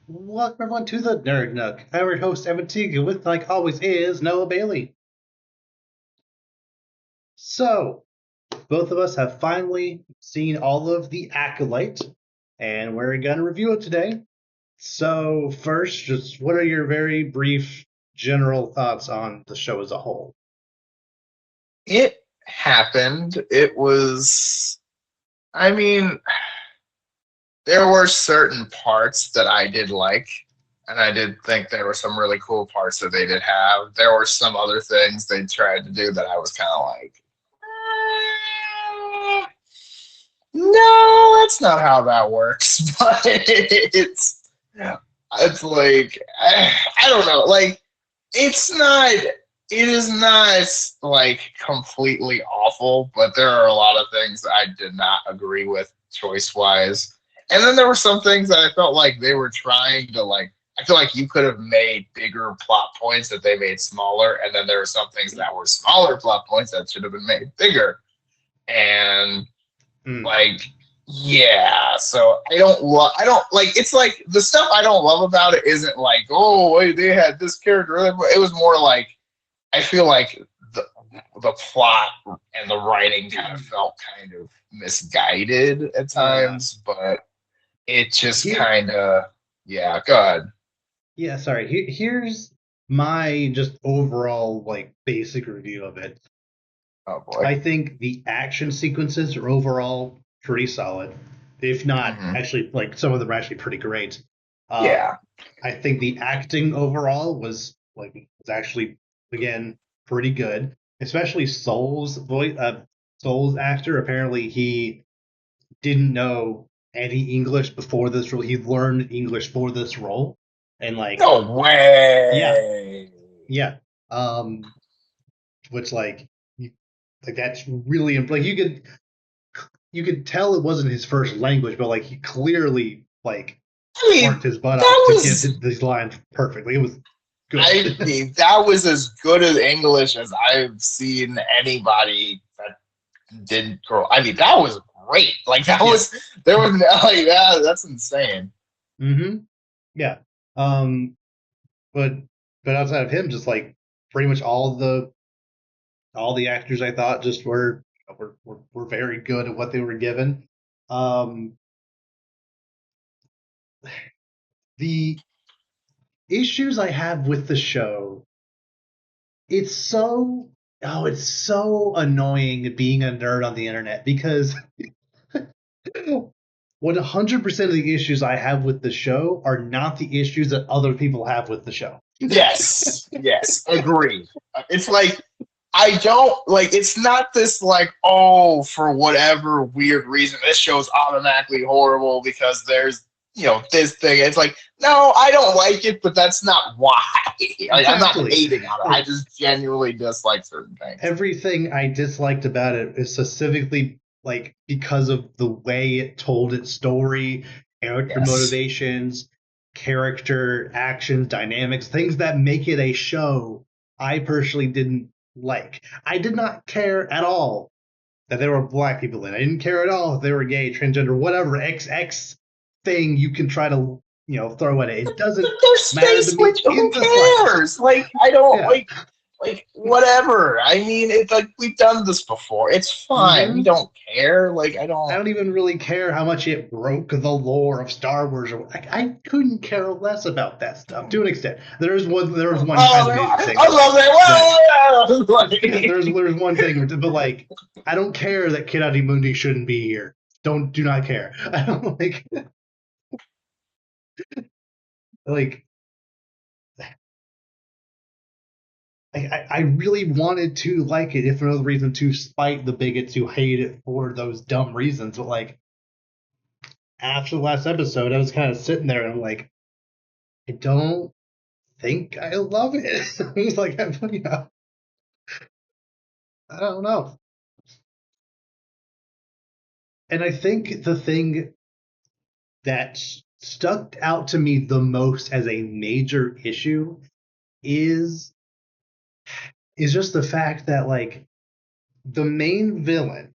Welcome everyone to the Nerd Nook. I'm your host Evan Teague, with like always is Noah Bailey. So, both of us have finally seen all of the Acolyte, and we're gonna review it today. So, first, just what are your very brief general thoughts on the show as a whole? It happened. It was, I mean, there were certain parts that I did like, and I did think there were some really cool parts that they did have. There were some other things they tried to do that I was kind of like, "Eh, no, that's not how that works." But it's like, I don't know, like, it's not. It is not like completely awful, but there are a lot of things that I did not agree with choice wise. And then there were some things that I felt like they were trying to like. I feel like you could have made bigger plot points that they made smaller, and then there were some things that were smaller plot points that should have been made bigger. And Hmm. like, yeah, so I don't like, it's like the stuff I don't love about it isn't like, oh wait, they had this character. It was more like I feel like the the plot and the writing kind of felt kind of misguided at Yeah. times, but it just Here, kind of, yeah, go ahead. yeah. Sorry. Here's my just overall basic review of it. Oh boy. I think the action sequences are overall pretty solid, if not Hmm. actually some of them are actually pretty great. Yeah. I think the acting overall was actually again pretty good, especially Soul's actor. Apparently, he didn't know any English before this role. He learned English for this role, and No yeah, way. yeah. Um, which that's really like you could tell it wasn't his first language, but he clearly I mean, worked his butt off that to get was these lines perfectly. It was I good. mean, that was as good as English as I've seen anybody that didn't grow. I mean, that was great. Like that Yeah. was there was like that. That's insane. Mm-hmm. Yeah. Um. But outside of him, just pretty much all the actors I thought just were very good at what they were given. Um. The issues I have with the show, it's so it's so annoying being a nerd on the internet because 100% of the issues I have with the show are not the issues that other people have with the show. Yes, yes, agreed. It's like I don't like. It's not this like, oh, for whatever weird reason this show's automatically horrible because there's this thing. It's like, no, I don't like it, but that's not why. Like, I'm not Exactly. hating on it. I Like just genuinely dislike certain things. everything I disliked about it is specifically because of the way it told its story, character Yes. motivations, character actions, dynamics, things that make it a show I personally didn't like. I did not care at all that there were black people in it. I didn't care at all if they were gay, transgender, whatever XX thing you can try to throw at it. It doesn't There's matter to space me witch. Who in the slightest. cares? Like, I don't Yeah. like whatever. I mean, it's like we've done this before. It's fine. We Hmm. don't care. Like, I I don't. don't even really care how much it broke the lore of Star Wars. I couldn't care less about that stuff to an extent. There was one Oh, animated thing I love that it. Well, there's one thing, but I don't care that Kid Mundi shouldn't be here. Do not care. I don't like I really wanted to like it, if for no other reason to spite the bigots who hate it for those dumb reasons. But after the last episode, I was kind of sitting there and I'm like, I don't think I love it. It's I don't know. And I think the thing that stuck out to me the most as a major issue is just the fact that the main villain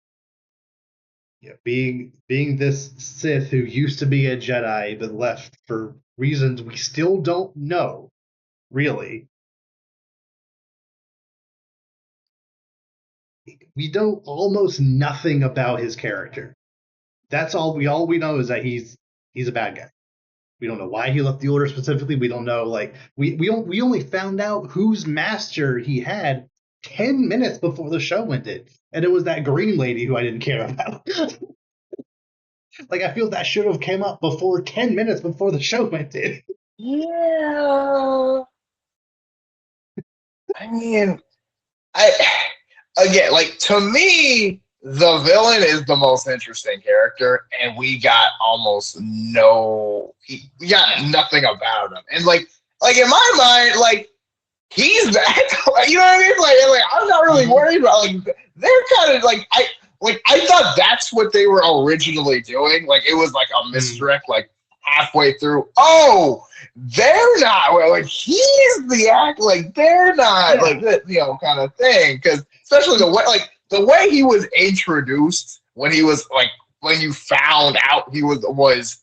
Yeah, being this Sith who used to be a Jedi but left for reasons we still don't know, really. We know almost nothing about his character. That's all we know is that he's a bad guy. We don't know why he left the order specifically. We don't know like we only found out whose master he had 10 minutes before the show ended. And it was that green lady who I didn't care about. Like I feel that should have came up before 10 minutes before the show ended. Yeah. I mean, I again, like to me, the villain is the most interesting character, and we got almost we got nothing about him. And like in my mind, like he's that, you know what I mean? Like I'm not really worried about like they're kind of like I thought that's what they were originally doing. Like it was like a misdirect, like halfway through. Oh, they're not like he's the act like they're not like that, kind of thing. Because especially the way he was introduced when he was like when you found out he was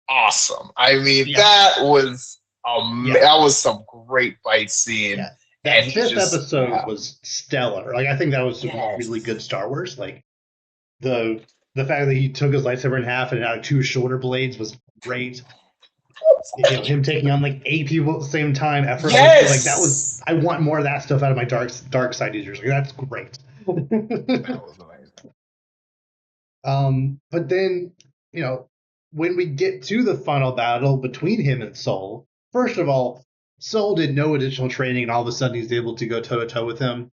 awesome. I mean that was that was some great fight scene. Yeah. That fifth episode was stellar. Like I think that was really good Star Wars. Like the fact that he took his lightsaber in half and had 2 shoulder blades was great. Him taking on like 8 people at the same time, like that was. I want more of that stuff out of my dark side users. Like that's great. That was amazing. But then when we get to the final battle between him and Soul, first of all, Soul did no additional training, and all of a sudden he's able to go toe to toe with him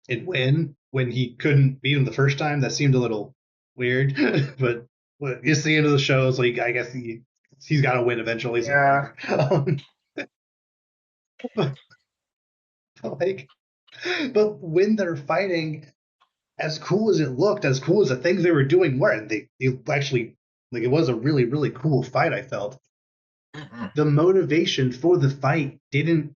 and win when he couldn't beat him the first time. That seemed a little weird, but it's the end of the show, so I guess he's got to win eventually. Yeah. But when they're fighting, as cool as it looked, as cool as the things they were doing were, and they actually like it was a really really cool fight. I felt the motivation for the fight didn't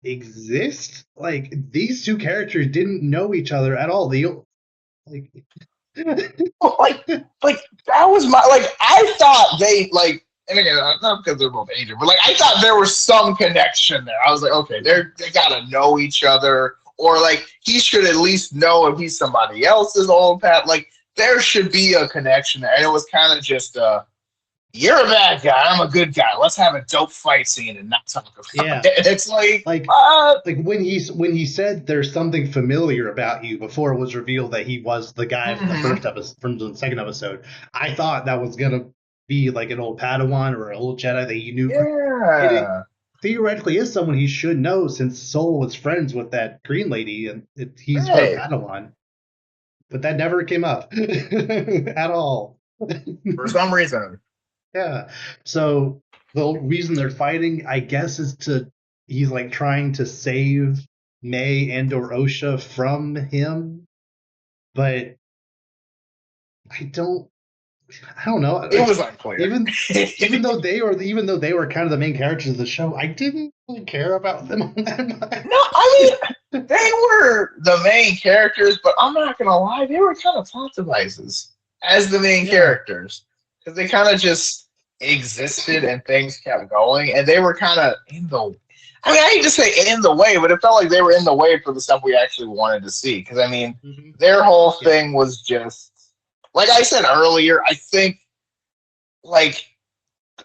exist. Like these 2 characters didn't know each other at all. They like like that was my I thought they and again not because they're both Asian, but I thought there was some connection there. I was like, okay, they gotta know each other, or he should at least know if he's somebody else's old pet. Like there should be a connection there, and it was kind of just you're a bad guy, I'm a good guy. Let's have a dope fight scene and not talk about it. It's like when he said there's something familiar about you before it was revealed that he was the guy from the first episode, from the second episode. I thought that was gonna be like an old Padawan or an old Jedi that you knew. Yeah. It theoretically is someone he should know since Soul was friends with that green lady and he's her Padawan. But that never came up at all. For some reason. Yeah. So the reason they're fighting, I guess, is he's trying to save May and or Osha from him. But I don't know. It was unclear. Even though they were kind of the main characters of the show, I didn't really care about them all that much. No, I mean they were the main characters, but I'm not gonna lie, they were kind of plot devices as the main characters. Because they kind of just existed and things kept going, and they were kind of in the. I mean, I hate to say in the way, but it felt like they were in the way for the stuff we actually wanted to see. Because I mean, their whole thing was just like I said earlier. I think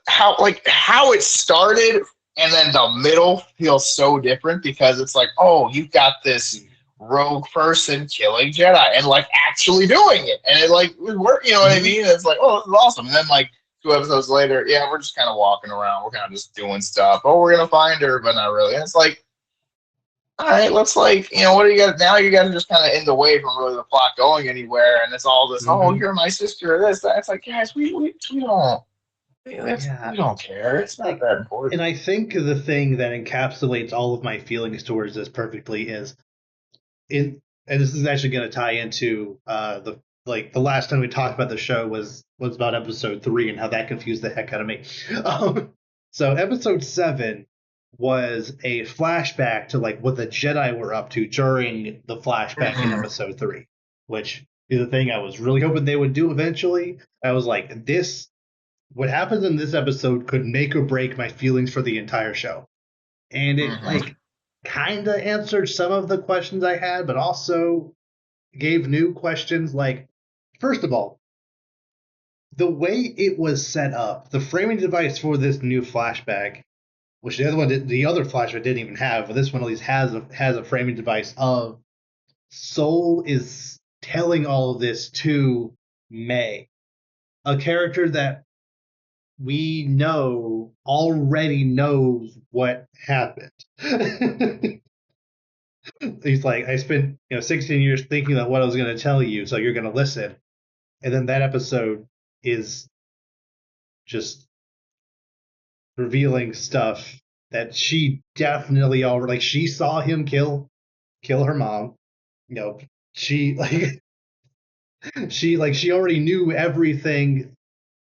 how it started, and then the middle feels so different because it's like, oh, you've got this rogue person killing Jedi and actually doing it, and it was work. You know what I mean? It's like, oh, this is awesome. And then 2 episodes later, we're just kind of walking around. We're kind of just doing stuff. Oh, we're gonna find her, but not really. And it's like, all right, let's what do you got now? You guys are just kind of in the way from really the plot going anywhere, and it's all this. Oh, you're my sister, or this. That. It's like, guys, we don't. We don't care. It's not that important. And I think the thing that encapsulates all of my feelings towards this perfectly is, and this is actually going to tie into the last time we talked about the show was about episode 3 and how that confused the heck out of me. So episode 7 was a flashback to what the Jedi were up to during the flashback in episode 3, which is the thing I was really hoping they would do eventually. I was like, what happens in this episode could make or break my feelings for the entire show. And it Mhm. kind of answered some of the questions I had, but also gave new questions. Like, first of all, the way it was set up, the framing device for this new flashback, which the other flashback didn't even have, but this one at least has a framing device of Soul is telling all of this to May, a character that we know already knows what happened. He's like, I spent 16 years thinking about what I was going to tell you, so you're going to listen. And then that episode is just revealing stuff that she definitely already, like, she saw him kill her mom. She she already knew everything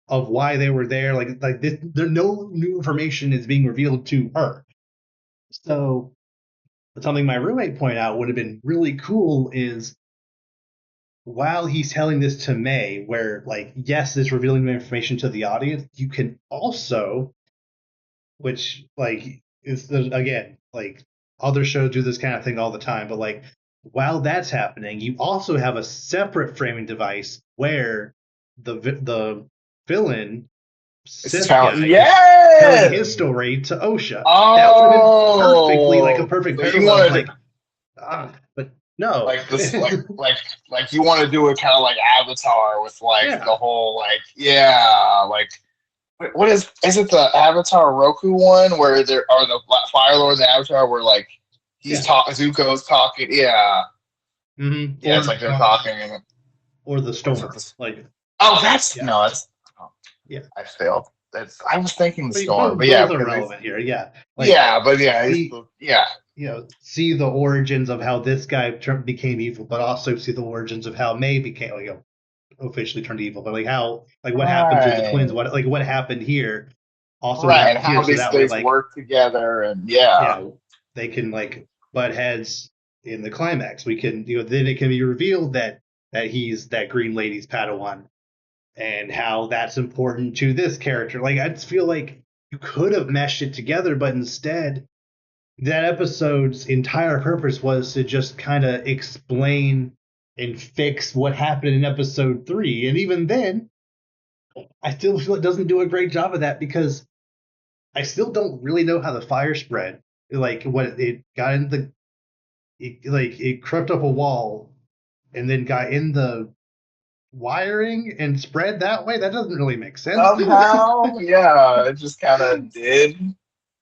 of why they were there. No new information is being revealed to her. So something my roommate pointed out would have been really cool is while he's telling this to May, where yes, it's revealing the information to the audience, you can also, which is again other shows do this kind of thing all the time, but while that's happening, you also have a separate framing device where the villain Sith guy is telling his story to Osha. That would have been perfectly a perfect So you parallel. wanted, But no, like this, like you want to do it kind of like Avatar with the whole what is it the Avatar Roku one where there are the Fire Lord and the Avatar where Zuko's talking, Mm-hmm. Yeah, it's like they're talking. Or the storm. Yeah. I failed. I was thinking the storm, but both are relevant here. Yeah. See the origins of how this guy became evil, but also see the origins of how May became officially turned evil. But what happened to the twins? What happened here? Also, right? And how these things work together, and they can butt heads in the climax. We can then it can be revealed that he's that Green Lady's Padawan, and how that's important to this character. I just feel like you could have meshed it together, but instead, that episode's entire purpose was to just kind of explain and fix what happened in episode 3. And even then, I still feel it doesn't do a great job of that because I still don't really know how the fire spread. What it got in it crept up a wall and then got in the wiring and spread that way. That doesn't really make sense. Somehow, it just kind of did.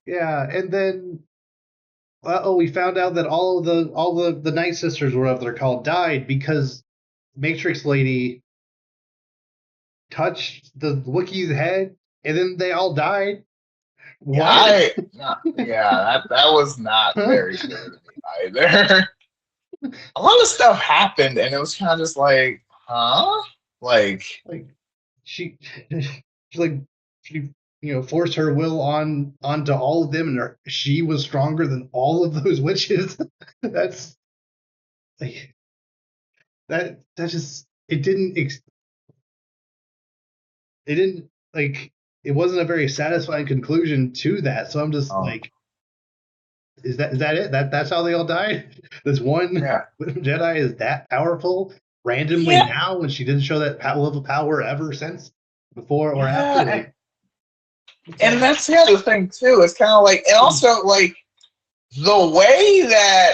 Yeah, and then we found out that all the Night Sisters, whatever they're called, died because Matrix Lady touched the Wookiee's head, and then they all died. What? That was not very clear to me either. A lot of stuff happened, and it was kind of just like, huh? She forced her will onto all of them, and she was stronger than all of those witches. That's that just it didn't it wasn't a very satisfying conclusion to that. So I'm just is that it? That's how they all died? This one Jedi is that powerful randomly now when she didn't show that level of power ever since before or after? And that's the other thing too. It's kind of and also the way that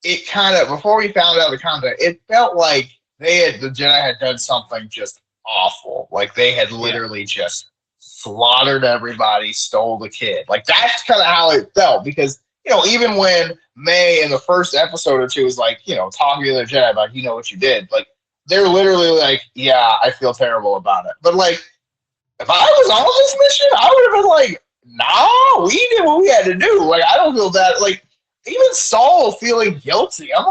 it kind of, before we found out the content, it felt like the Jedi had done something just awful. They had literally just slaughtered everybody, stole the kid. That's kind of how it felt because, even when May in the first episode or two was talking to the Jedi about, what you did, they're literally I feel terrible about it. But if I was on this mission, I would have been nah, we did what we had to do. I don't feel bad. Even Saul feeling guilty. I'm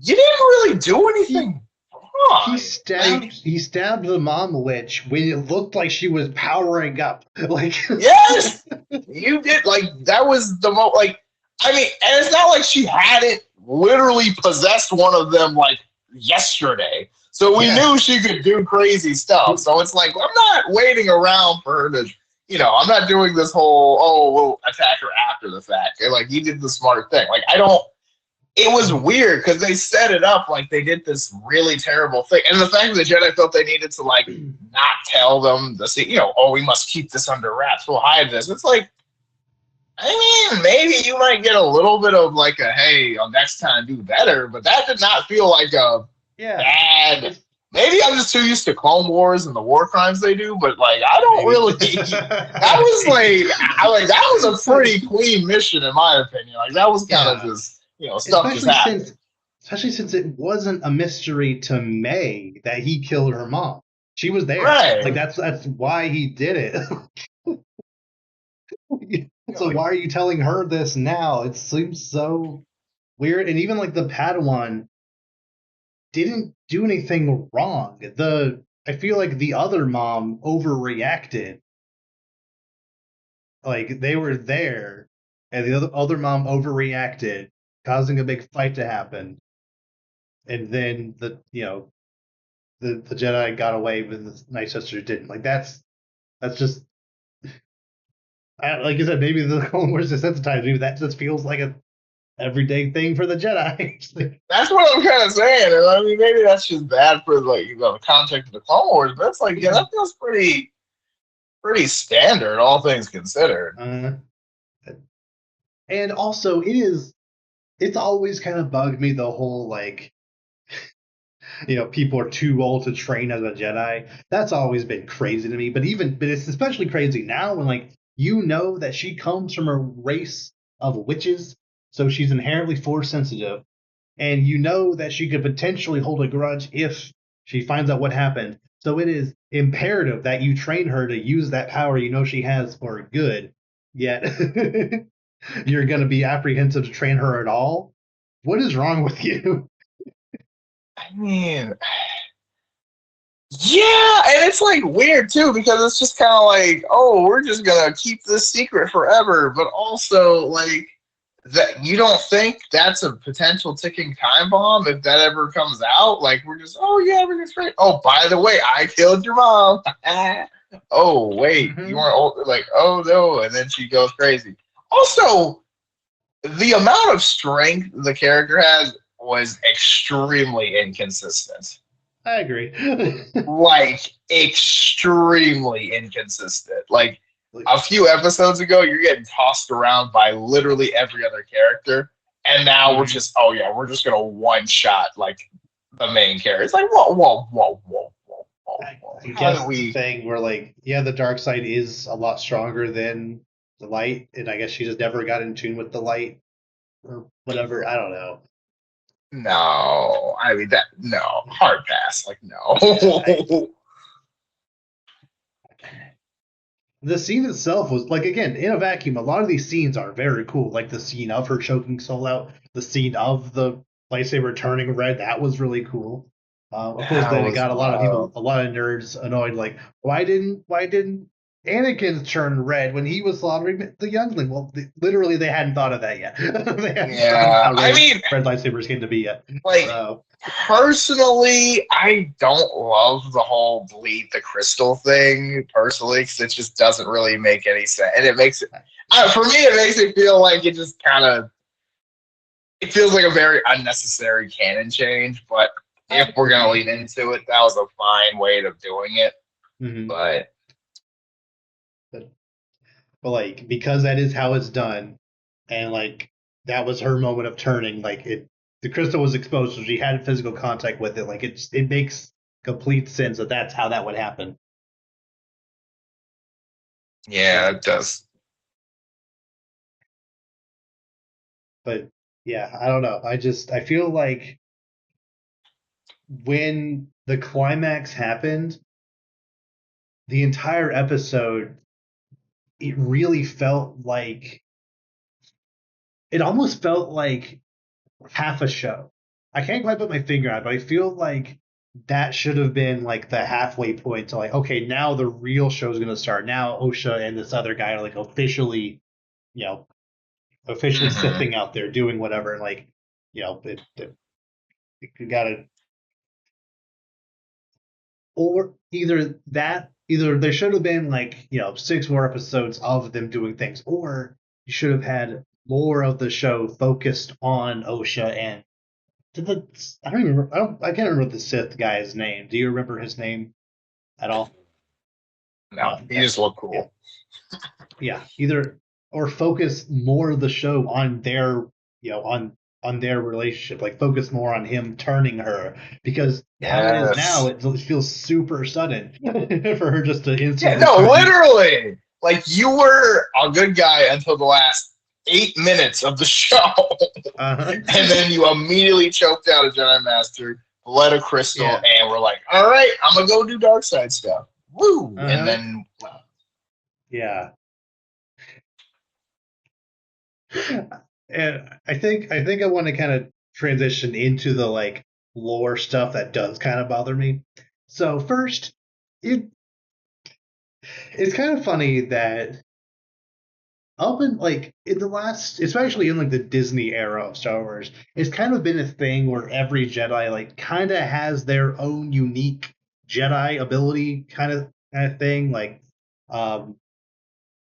you didn't really do anything wrong. He stabbed the mom witch when it looked like she was powering up. Yes, you did. That was the most. And it's not like she hadn't literally possessed one of them yesterday. So we Yeah. knew she could do crazy stuff. So it's like, I'm not waiting around for her to, I'm not doing this whole, oh, we'll attack her after the fact. And like, he did the smart thing. Like, I don't, it was weird because they set it up like they did this really terrible thing. And the fact that the Jedi felt they needed to like not tell them oh, we must keep this under wraps. We'll hide this. It's like, I mean, maybe you might get a little bit of like a, hey, next time do better, but that did not feel like a bad. Maybe I'm just too used to Clone Wars and the war crimes they do, but like I don't really. That was that was a pretty clean mission in my opinion. Like that was kind of just stuff just happened. Especially since it wasn't a mystery to May that he killed her mom. She was there. Right. Like that's why he did it. So why are you telling her this now? It seems so weird. And even like the Padawan didn't do anything wrong. I feel like the other mom overreacted. Like they were there, and the other mom overreacted, causing a big fight to happen. And then the Jedi got away, but the Night Sisters didn't. Like that's just like I said, maybe the Clone Wars desensitized. Maybe that just feels like a everyday thing for the Jedi. That's what I'm kind of saying. And I mean, maybe that's just bad for like the context of the Clone Wars, but it's like that feels pretty standard, all things considered. And also, it's always kind of bugged me the whole like, people are too old to train as a Jedi. That's always been crazy to me. But it's especially crazy now when like that she comes from a race of witches, so she's inherently force sensitive, and that she could potentially hold a grudge if she finds out what happened. So it is imperative that you train her to use that power she has for good. Yet you're going to be apprehensive to train her at all? What is wrong with you? I mean, yeah, and it's like weird too because it's just kind of like, oh, we're just gonna keep this secret forever, but also like that you don't think that's a potential ticking time bomb if that ever comes out? Like we're just, oh yeah, everything's great. Oh, by the way, I killed your mom. Oh wait, you weren't old. Like, oh no, and then she goes crazy. Also, the amount of strength the character has was extremely inconsistent. I agree. Like extremely inconsistent. Like a few episodes ago, you're getting tossed around by literally every other character, and now we're just, oh yeah, we're just gonna one shot like the main character. It's like whoa. I guess the thing where like, yeah, the dark side is a lot stronger than the light, and I guess she just never got in tune with the light or whatever. I don't know. No, I mean hard pass. Like no. The scene itself was like, again, in a vacuum, a lot of these scenes are very cool. Like the scene of her choking Soul out, the scene of the lightsaber turning red, that was really cool. Of course, then it got a lot of nerds annoyed. Like, why didn't Anakin turn red when he was slaughtering the youngling? Well, literally, they hadn't thought of that yet. I mean, red lightsabers came to be yet. Like, personally, I don't love the whole bleed the crystal thing. Personally, because it just doesn't really make any sense, and it makes it for me. It makes it feel like it just kind of. It feels like a very unnecessary canon change, but if we're gonna lean into it, that was a fine way of doing it. But like, because that is how it's done, and like that was her moment of turning, like the crystal was exposed, so she had physical contact with it. Like it makes complete sense that that's how that would happen. Yeah, it does. But yeah, I don't know. I feel like when the climax happened, the entire episode, it really felt like, it almost felt like half a show. I can't quite put my finger on it, but I feel like that should have been like the halfway point to like, okay, now the real show's going to start. Now Osha and this other guy are like officially sitting out there doing whatever. And like, it got to or either there should have been like 6 more episodes of them doing things, or you should have had more of the show focused on OSHA and I don't even remember, I can't remember the Sith guy's name. Do you remember his name at all? No, he just looked Yeah, cool. yeah. Either or focus more of the show on their on their relationship, like focus more on him turning her, because how it is now, Yes. it feels super sudden for her just to Yeah, instantly no, turn. literally. Like you were a good guy until the last 8 minutes of the show. Uh-huh. And then you immediately choked out a Jedi Master, bled a crystal, Yeah. and we're like, all right, I'm gonna go do dark side stuff. Woo! And Uh-huh. then well, Yeah. And I think I want to kind of transition into the like lore stuff that does kind of bother me. So first, it it's kind of funny that up in like in the last, especially in like the Disney era of Star Wars, it's kind of been a thing where every Jedi like kind of has their own unique Jedi ability kind of thing. Like um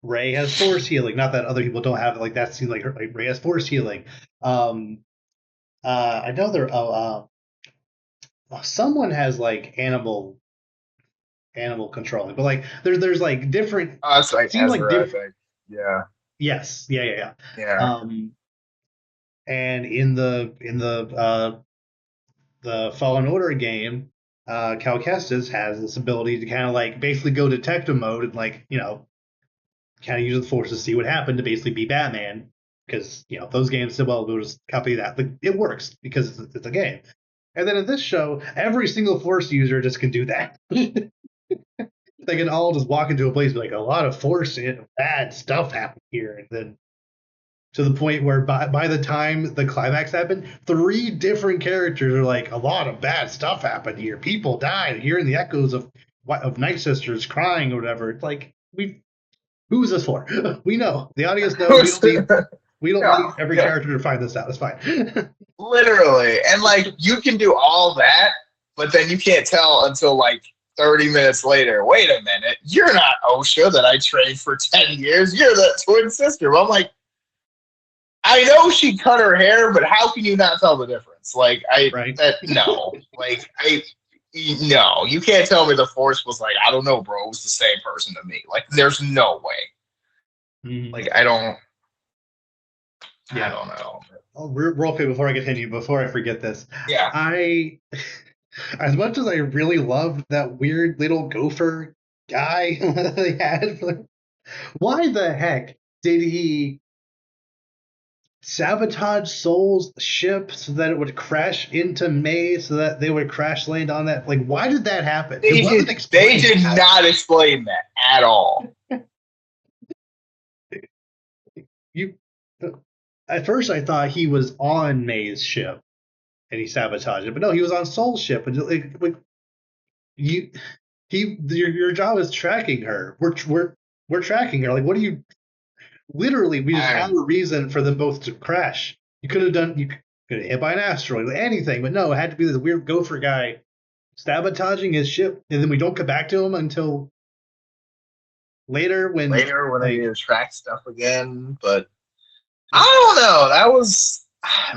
Ray has force healing. Not that other people don't have it. Like that seems like, like Ray has force healing. Um I know there someone has like animal controlling, but like there's like different, it's like seem like Ezra, I different. think. Yeah, Yes, yeah. yeah. Um and in the Fallen Order game, Cal Kestis has this ability to kind of like basically go detective mode and like kind of use the force to see what happened, to basically be Batman, because those games said, well, we'll just copy that. Like, it works because it's a game. And then in this show, every single force user just can do that. They can all just walk into a place with like a lot of force and bad stuff happened here, and then to the point where by the time the climax happened, 3 different characters are like, a lot of bad stuff happened here. People died. Hearing the echoes of Night Sisters crying or whatever. It's like, who's this for? We know, the audience knows. We don't need No, every yeah, character to find this out. It's fine. literally. And like you can do all that, but then you can't tell until like 30 minutes later. Wait a minute, you're not OSHA that I trained for 10 years. You're the twin sister. I'm like, I know she cut her hair, but how can you not tell the difference? Like Right. no. Like no, you can't tell me the force was like, I don't know, bro, it was the same person to me. Like there's no way. Mhm. Like I Yeah. don't know. Real quick before I continue, before I forget this, Yeah. I, as much as I really loved that weird little gopher guy that they had, why the heck did he sabotage Soul's ship so that it would crash into May, so that they would crash land on that? Like, why did that happen? It wasn't They explained. did not explain that at all. You, at first, I thought he was on May's ship and he sabotaged it, but no, he was on Soul's ship, and like you, your job is tracking her. We're tracking her. Like, what do you? Literally, we just have I, a reason for them both to crash. You could have hit by an asteroid, anything, but no, it had to be this weird gopher guy sabotaging his ship, and then we don't come back to him until later when later when they like did track stuff again, but I don't know. That was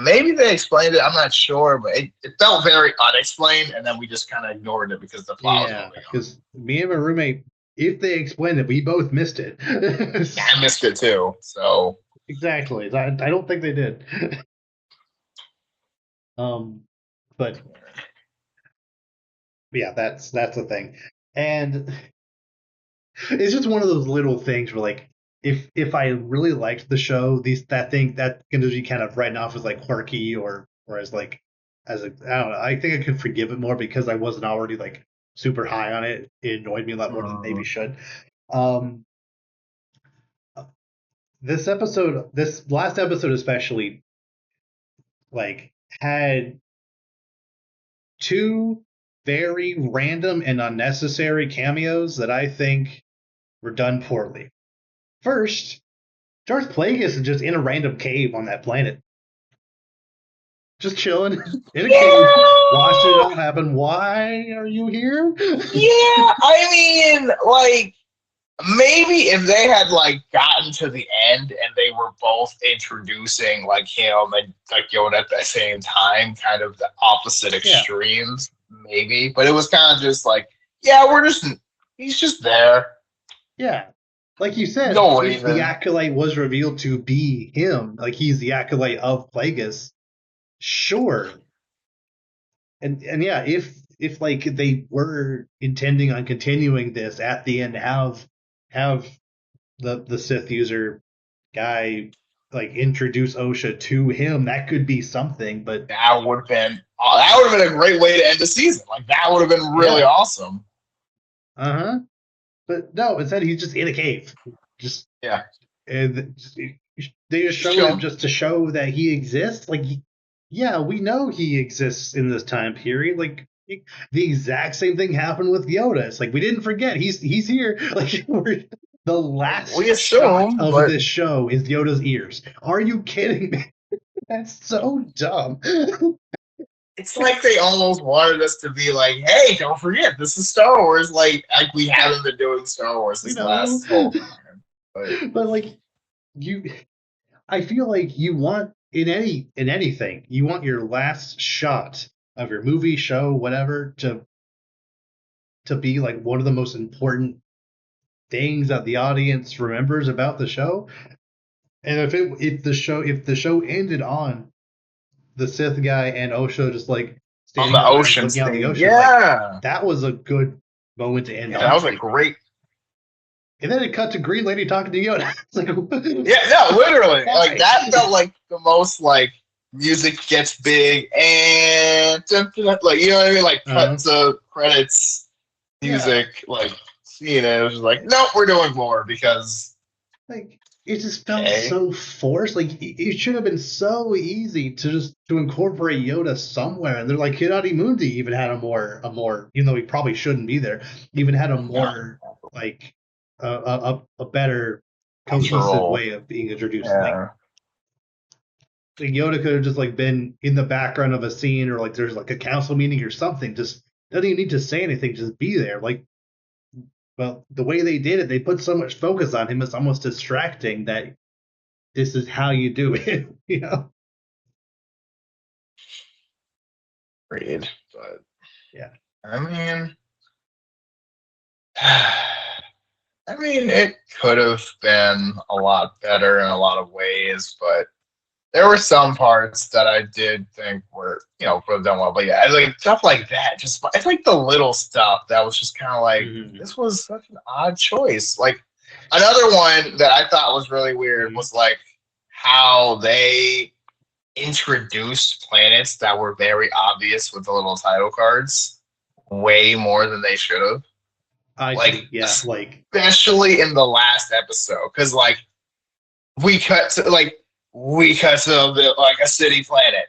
maybe they explained it. I'm not sure, but it felt very unexplained, and then we just kind of ignored it because the plot was yeah, moving on. because me and my roommate, if they explained it, we both missed it. Yeah, I missed it too. So Exactly. I don't think they did. um, but yeah, that's the thing, and it's just one of those little things where like if I really liked the show, that thing that can just be kind of written off as like quirky or as like as a, I don't know. I think I could forgive it more because I wasn't already like super high on it. It annoyed me a lot more than it maybe should. Um, this last episode especially, like had 2 very random and unnecessary cameos that I think were done poorly. First, Darth Plagueis is just in a random cave on that planet. just chilling in a Yeah, cave, watching it all happen. Why are you here? yeah. I mean, like maybe if they had like gotten to the end and they were both introducing like him and like Yoda at the same time, kind of the opposite Yeah, extremes, maybe. But it was kind of just like, yeah, he's just there, yeah. Like you said, no if the reason. acolyte was revealed to be him, like he's the acolyte of Plagueis, sure. And yeah, if like they were intending on continuing this at the end, have the Sith user guy like introduce Osha to him, that could be something. But That would have been a great way to end the season. Like that would have been really yeah, awesome. uh-huh. But no, instead he's just in a cave. Just Yeah, and they just just showed him chilling. just to show that he exists. Like, yeah, we know he exists in this time period. Like the exact same thing happened with Yoda. It's like we didn't forget he's here. Like the last We shot assume, of but this show is Yoda's ears. Are you kidding me? That's so dumb. it's like they almost wanted us to be like, "Hey, don't forget, this is Star Wars." Like we haven't been doing Star Wars We this know, last whole time. But but like you, I feel like you want in anything, you want your last shot of your movie, show, whatever, to be like one of the most important things that the audience remembers about the show. And if the show ended on the Sith guy and Osho just like on standing the around ocean looking out the scene, ocean, like yeah, that was a good moment to end yeah, that on. was a great. And then it cut to Green Lady talking to Yoda. It's like, Yeah, no, literally, like why? that felt like the most like music gets big and like you know what I mean, like cut Uh, to credits, yeah, music, like you know, it was just like, nope, we're doing more because like it just felt okay, so forced. Like it should have been so easy to just to incorporate Yoda somewhere. And they're like Hirari Mundi even had a more, even though he probably shouldn't be there, even had a yeah, more like a better cohesive natural, way of being introduced. yeah. Like Yoda could have just like been in the background of a scene, or like there's like a council meeting or something. Just doesn't even need to say anything. Just be there. Like, well, the way they did it, they put so much focus on him. It's almost distracting that this is how you do it. You know? Agreed, but Yeah. I mean, I mean, it could have been a lot better in a lot of ways, but there were some parts that I did think were, you know, could have done well. But yeah, like stuff like that, just it's like the little stuff that was just kind of like, Mm-hmm. this was such an odd choice. Like another one that I thought was really weird Mm-hmm. was like how they introduced planets that were very obvious with the little title cards way more than they should have. I Like think, yeah, like, especially in the last episode, because like we cut to like we cut to like a city planet,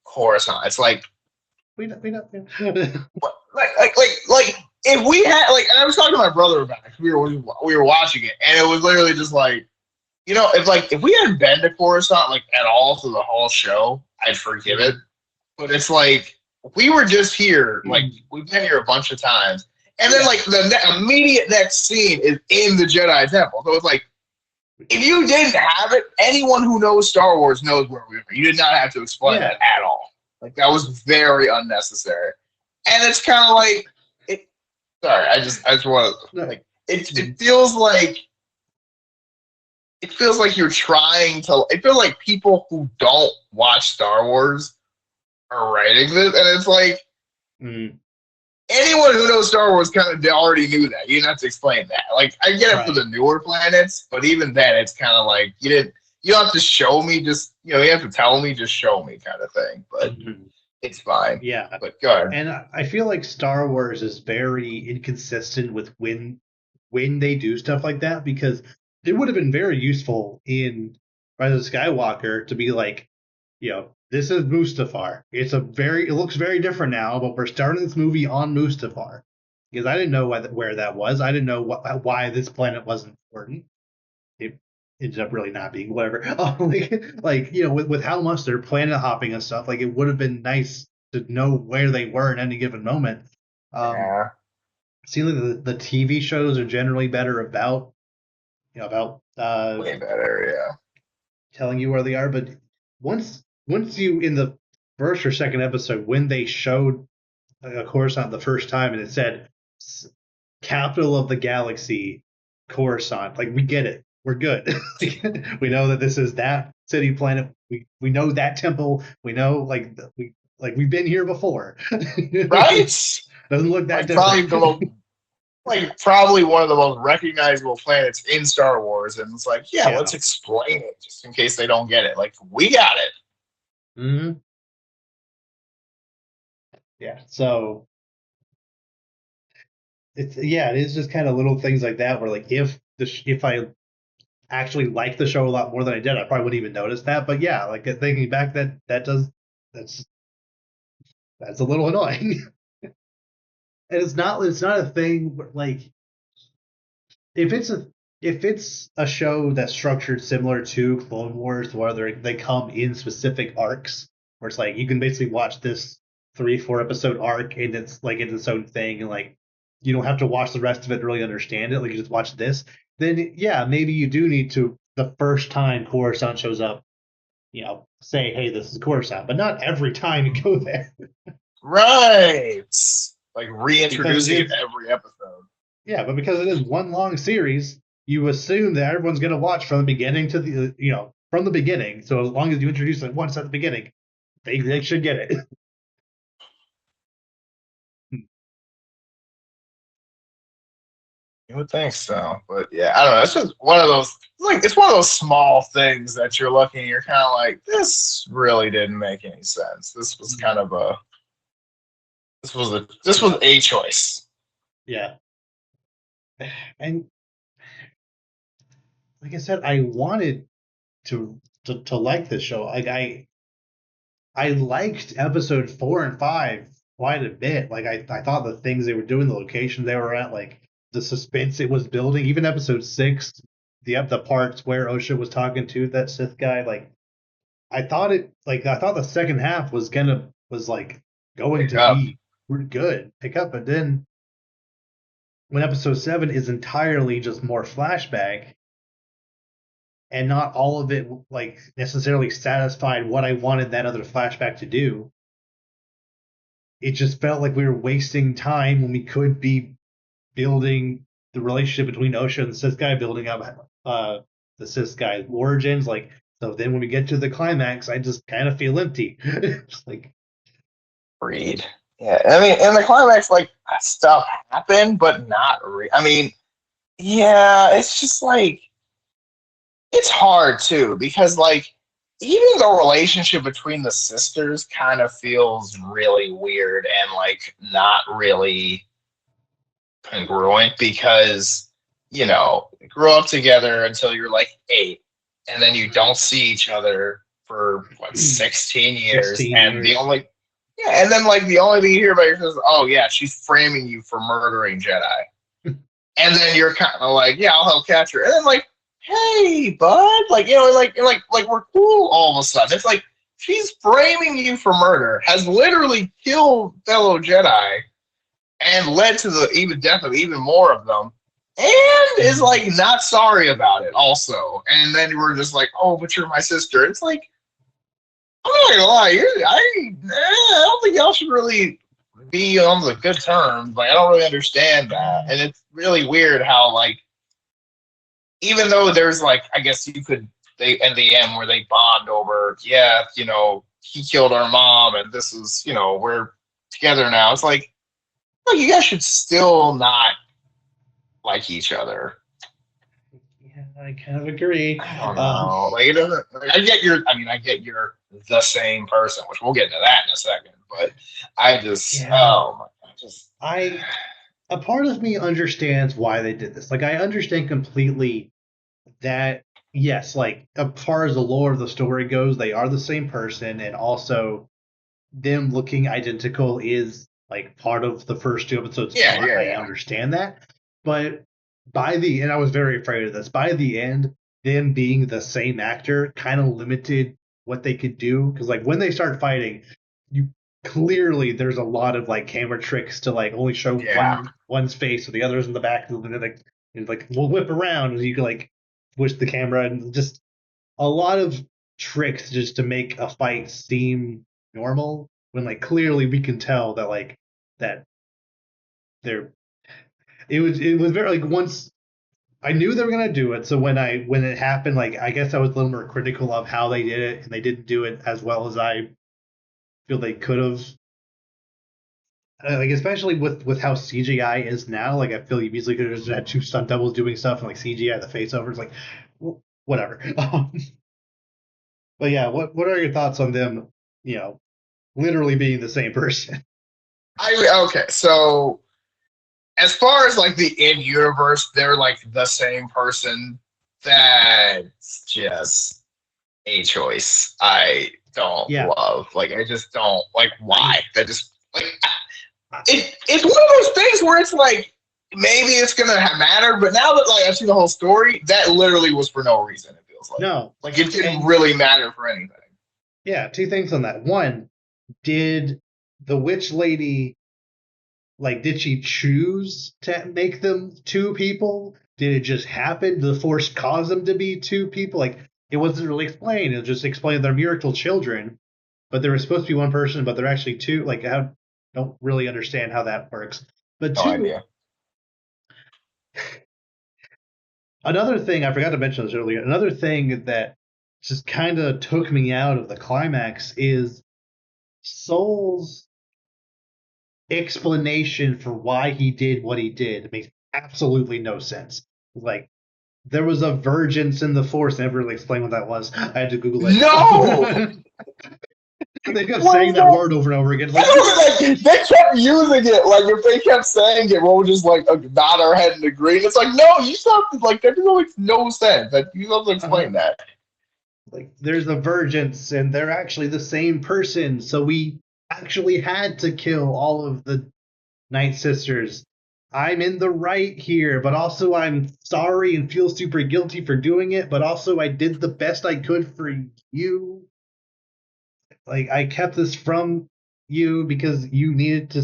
Coruscant. It's like we don't. what, like if we had like, and I was talking to my brother about it. We were watching it, and it was literally just like, you know, if we had been to Coruscant like at all through the whole show, I'd forgive it. But it's like we were just here, like we've been here a bunch of times, and then Yeah, like the immediate next scene is in the Jedi Temple. So it's like if you didn't have it, anyone who knows Star Wars knows where we were. You did not have to explain yeah. that at all. Like that was very unnecessary, and it's kind of like it. Sorry, I just want to No, like it feels like you're trying to. It feels like people who don't watch Star Wars are writing this, and it's like mm, anyone who knows Star Wars kind of already knew that. You didn't have to explain that. Like I get it for right. the newer planets, but even then, it's kind of like you didn't. You don't have to show me. Just you know, you have to tell me. Just show me, kind of thing. But Mhm. it's fine. Yeah. But go ahead. And I feel like Star Wars is very inconsistent with when they do stuff like that, because it would have been very useful in Rise of Skywalker to be like, this is Mustafar. It looks very different now, but we're starting this movie on Mustafar, because I didn't know where that was. I didn't know why this planet was important. ended up really not being whatever. Like with how much they're planet hopping and stuff, like it would have been nice to know where they were in any given moment. Um, Yeah, Seems like the TV shows are generally better about way better. Yeah. telling you where they are. But once you in the first or second episode when they showed a Coruscant the first time and it said capital of the galaxy, Coruscant, like we get it, we're good. We know that this is that city planet. We know that temple. We know we've been here before. Right? Doesn't look that Like probably different. the most, like probably one of the most recognizable planets in Star Wars, and it's like, yeah, let's Yeah. explain it just in case they don't get it. Like we got it. Hmm. Yeah. So it is just kind of little things like that where like if I actually like the show a lot more than I did, I probably wouldn't even notice that. But yeah, like thinking back, that's that's a little annoying. And it's not a thing where, like if it's a if it's a show that's structured similar to Clone Wars, where they come in specific arcs, where it's like you can basically watch this 3-4 episode arc and it's like it's its own thing, and like you don't have to watch the rest of it to really understand it. Like you just watch this, then yeah, maybe you do need to the first time Coruscant shows up, say, hey, this is Coruscant, but not every time you go there. Right. Like Because reintroducing it it's every episode. Yeah, but because it is one long series, you assume that everyone's going to watch from the beginning to from the beginning. So as long as you introduce it once at the beginning, they should get it. You would think so, but yeah, I don't know. It's just one of those. Like it's one of those small things that you're looking. You're kind of like, this really didn't make any sense. This was kind of a. This was a choice. Yeah, and like I said, I wanted to like this show. Like I liked episode 4 and 5 quite a bit. Like I thought the things they were doing, the locations they were at, like the suspense it was building. Even episode 6, the parts where Osha was talking to that Sith guy, like I thought the second half was like going Pick to up. be good, pick up, but then when episode 7 is entirely just more flashback and not all of it like necessarily satisfied what I wanted that other flashback to do, it just felt like we were wasting time when we could be building the relationship between Osha and the Sith guy, building up the Sith guy's origins. Like, so then when we get to the climax, I just kind of feel empty. It's like, Read. Yeah, I mean, in the climax, like stuff happened, but not. I mean, yeah, it's just like it's hard too because like even the relationship between the sisters kind of feels really weird and like not really congruent because you grow up together until you're like 8 and then you don't see each other for what 16 years 16 and the years. only yeah and then like the only thing you hear about your sister is oh yeah she's framing you for murdering Jedi and then you're kind of like yeah I'll help catch her and then like hey bud like like we're cool all of a sudden it's like she's framing you for murder has literally killed fellow Jedi and led to the even death of even more of them, and is like not sorry about it also. And then we're just like, oh, but you're my sister. It's like I'm not gonna lie, I don't think y'all should really be on the good terms. Like I don't really understand that, and it's really weird how like even though there's like I guess you could they in the end where they bond over yeah he killed our mom and this is we're together now. It's like you guys should still not like each other. Yeah, I kind of agree. I don't know. Like it doesn't. Like, I get your. I mean, I get you're the same person, which we'll get into that in a second. But I just. Yeah, Oh my. Just. I a part of me understands why they did this. Like I understand completely that yes, like as far as the lore of the story goes, they are the same person, and also them looking identical is like part of the first 2 episodes Yeah. plot. Yeah. I Yeah. understand that, but and I was very afraid of this. By the end, them being the same actor kind of limited what they could do. Because like when they start fighting, you clearly there's a lot of like camera tricks to like only show one's face or the other's in the back, and then like we'll whip around and you can like push the camera and just a lot of tricks just to make a fight seem normal when like clearly we can tell that like that they're it was very like once I knew they were gonna do it, so when it happened, like I guess I was a little more critical of how they did it, and they didn't do it as well as I feel they could have. Like especially with how CGI is now, like I feel you easily could have just had two stunt doubles doing stuff and like CGI the face over. It's like whatever. But yeah, what are your thoughts on them? You know, literally being the same person. Okay, so as far as like the in universe, they're like the same person. That's just a choice I don't Yeah, love. Like I just don't like why. That just like it's one of those things where it's like maybe it's gonna matter, but now that like I've seen the whole story, that literally was for no reason. It feels no, like it didn't really matter for anything. yeah. Two things on that. One, did the witch lady like did she choose to make them two people? Did it just happen? Did the force cause them to be two people? Like it wasn't really explained. It just explained they're miracle children, but they were supposed to be one person, but they're actually two. Like I don't really understand how that works. But No two, idea. another thing I forgot to mention this earlier. Another thing that just kind of took me out of the climax is Soul's explanation for why he did what he did. It makes absolutely no sense. Like there was a vergence in the force. Never really explained what that was. I had to Google it. No. They kept saying that word over and over again. Like, they kept using it. Like if they kept saying it, we'll just like nod our head and agree. And it's like, no, you still have to like that makes no sense. That you have to explain that. Like there's a vergence, and they're actually the same person. So we actually had to kill all of the Night Sisters. I'm in the right here, but also I'm sorry and feel super guilty for doing it, but also I did the best I could for you. Like I kept this from you because you needed to,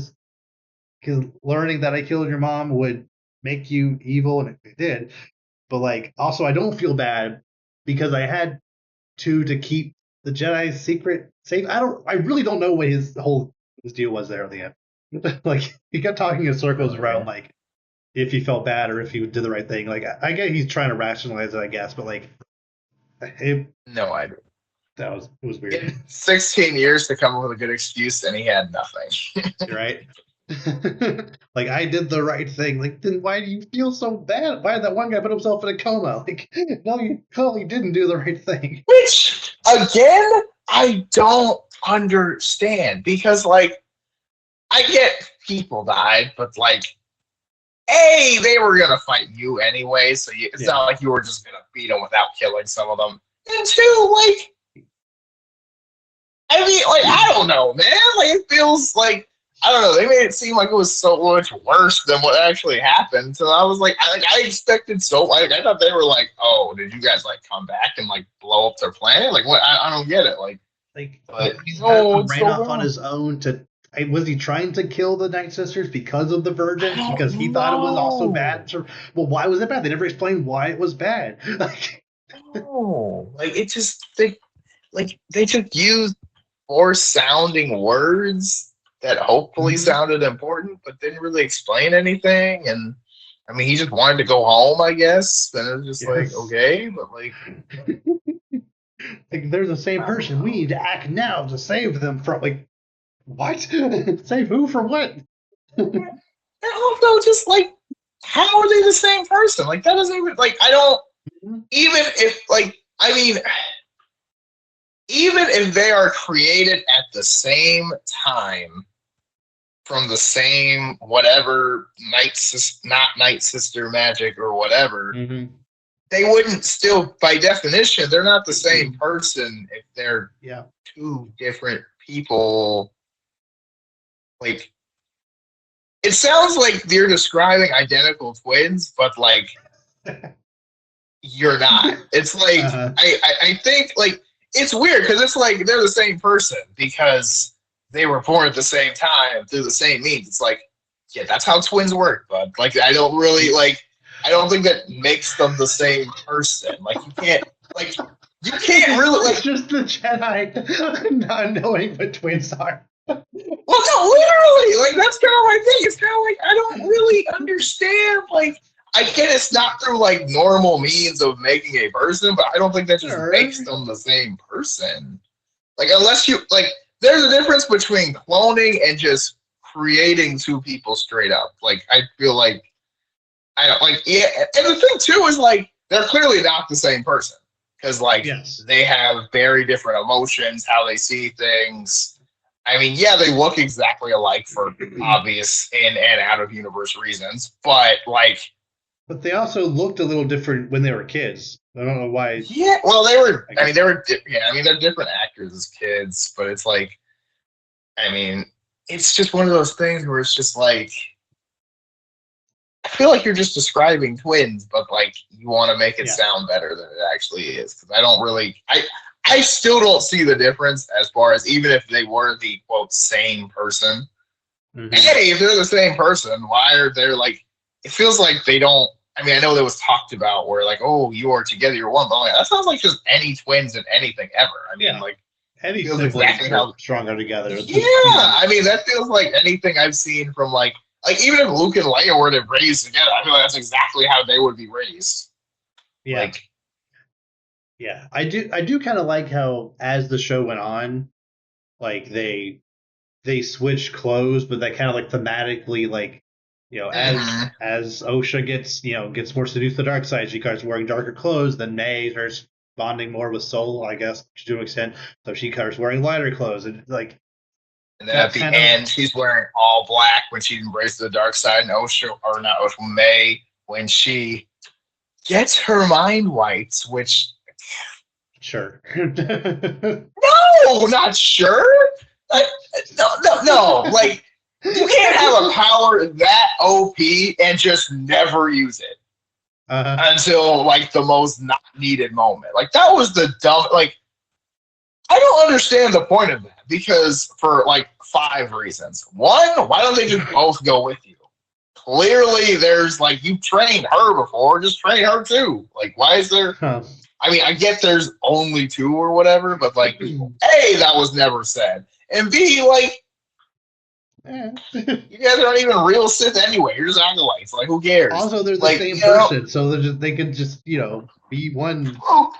because learning that I killed your mom would make you evil, and it did. But like also I don't feel bad because I had to keep the Jedi's secret safe. I really don't know what his deal was there at the end. Like he kept talking in circles around like if he felt bad or if he did the right thing. Like I get he's trying to rationalize it, I guess, but like no idea. It was weird. 16 years to come up with a good excuse, and he had nothing. Right? Like I did the right thing. Like then why do you feel so bad? Why did that one guy put himself in a coma? Like no, you clearly didn't do the right thing. Which again, I don't understand because like I get people died, but like A, they were gonna fight you anyway, so it's not like you were just gonna beat them without killing some of them. And two, like I mean, like I don't know, man. Like it feels like I don't know. They made it seem like it was so much worse than what actually happened. So I was like, I expected so. Like I thought they were like, oh, did you guys like come back and like blow up their planet? Like what? I don't get it. Like but he ran off on his own to. Was he trying to kill the Night Sisters because of the Vergence? Because he thought it was also bad? Well, why was it bad? They never explained why it was bad. Like, no, like it just they just used force sounding words that hopefully sounded important, but didn't really explain anything. And I mean, he just wanted to go home, I guess. Then it was just like, okay, but like, like they're the same person. We need to act now to save them from like what? Save who from what? I don't know, just like how are they the same person? Like that doesn't even like I don't even if like I mean even if they are created at the same time from the same whatever not night sister magic or whatever, they wouldn't still by definition they're not the same person if they're two different people. Like it sounds like they're describing identical twins, but like you're not. It's like I think like it's weird because it's like they're the same person because they were born at the same time through the same means. It's like, yeah, that's how twins work, bud. Like I don't really like I don't think that makes them the same person. Like you can't really It's like just the Jedi not knowing what twins are. well no literally like that's kind of my thing. It's kind of like I don't really understand like I get it's not through like normal means of making a person, but I don't think that just Sure. makes them the same person. Like unless you like, there's a difference between cloning and just creating two people straight up. Like I feel like I don't like yeah, and the thing too is like they're clearly not the same person because like Yes. they have very different emotions, how they see things. I mean, yeah, they look exactly alike for obvious in and out of universe reasons, but like But they also looked a little different when they were kids. I don't know why. yeah, well, they were. I mean, they were. Yeah, I mean, they're different actors as kids, but it's like, I mean, it's just one of those things where it's just like, I feel like you're just describing twins, but like you want to make it Yeah. sound better than it actually is. Because I don't really, I still don't see the difference as far as even if they were the quote same person. Mhm. Hey, if they're the same person, why are they like? It feels like they don't. I mean, I know that was talked about where like, oh, you are together, you're one, but like, that sounds like just any twins in anything ever. I mean, Yeah. like, Any feels siblings exactly are how. stronger together. Yeah, I mean, that feels like anything I've seen from like even if Luke and Leia were to raised together, I feel like that's exactly how they would be raised. Yeah. Like, Yeah. I do kind of like how as the show went on, like they switched clothes, but they kind of like thematically like as Osha gets more seduced to the dark side, she starts wearing darker clothes. Then May starts bonding more with Soul, I guess, to an extent. So she starts wearing lighter clothes, and like and then at that the kind of end, she's wearing all black when she embraces the dark side, and Osha or not Osha May when she gets her mind wiped, which sure. no, not sure. Like, no. Like, you can't have a power that OP and just never use it until like the most not needed moment. Like that was the dumb. Like I don't understand the point of that because for like 5 reasons. One, why don't they just both go with you? Clearly, there's like you trained her before, just train her too. Like, why is there? Huh. I mean, I get there's only 2 or whatever, but like, A, that was never said, and B, like, you guys aren't even real Sith anyway. You're just acolytes. Like, who cares? Also, they're the Like, same person, so they could just be one. Oh,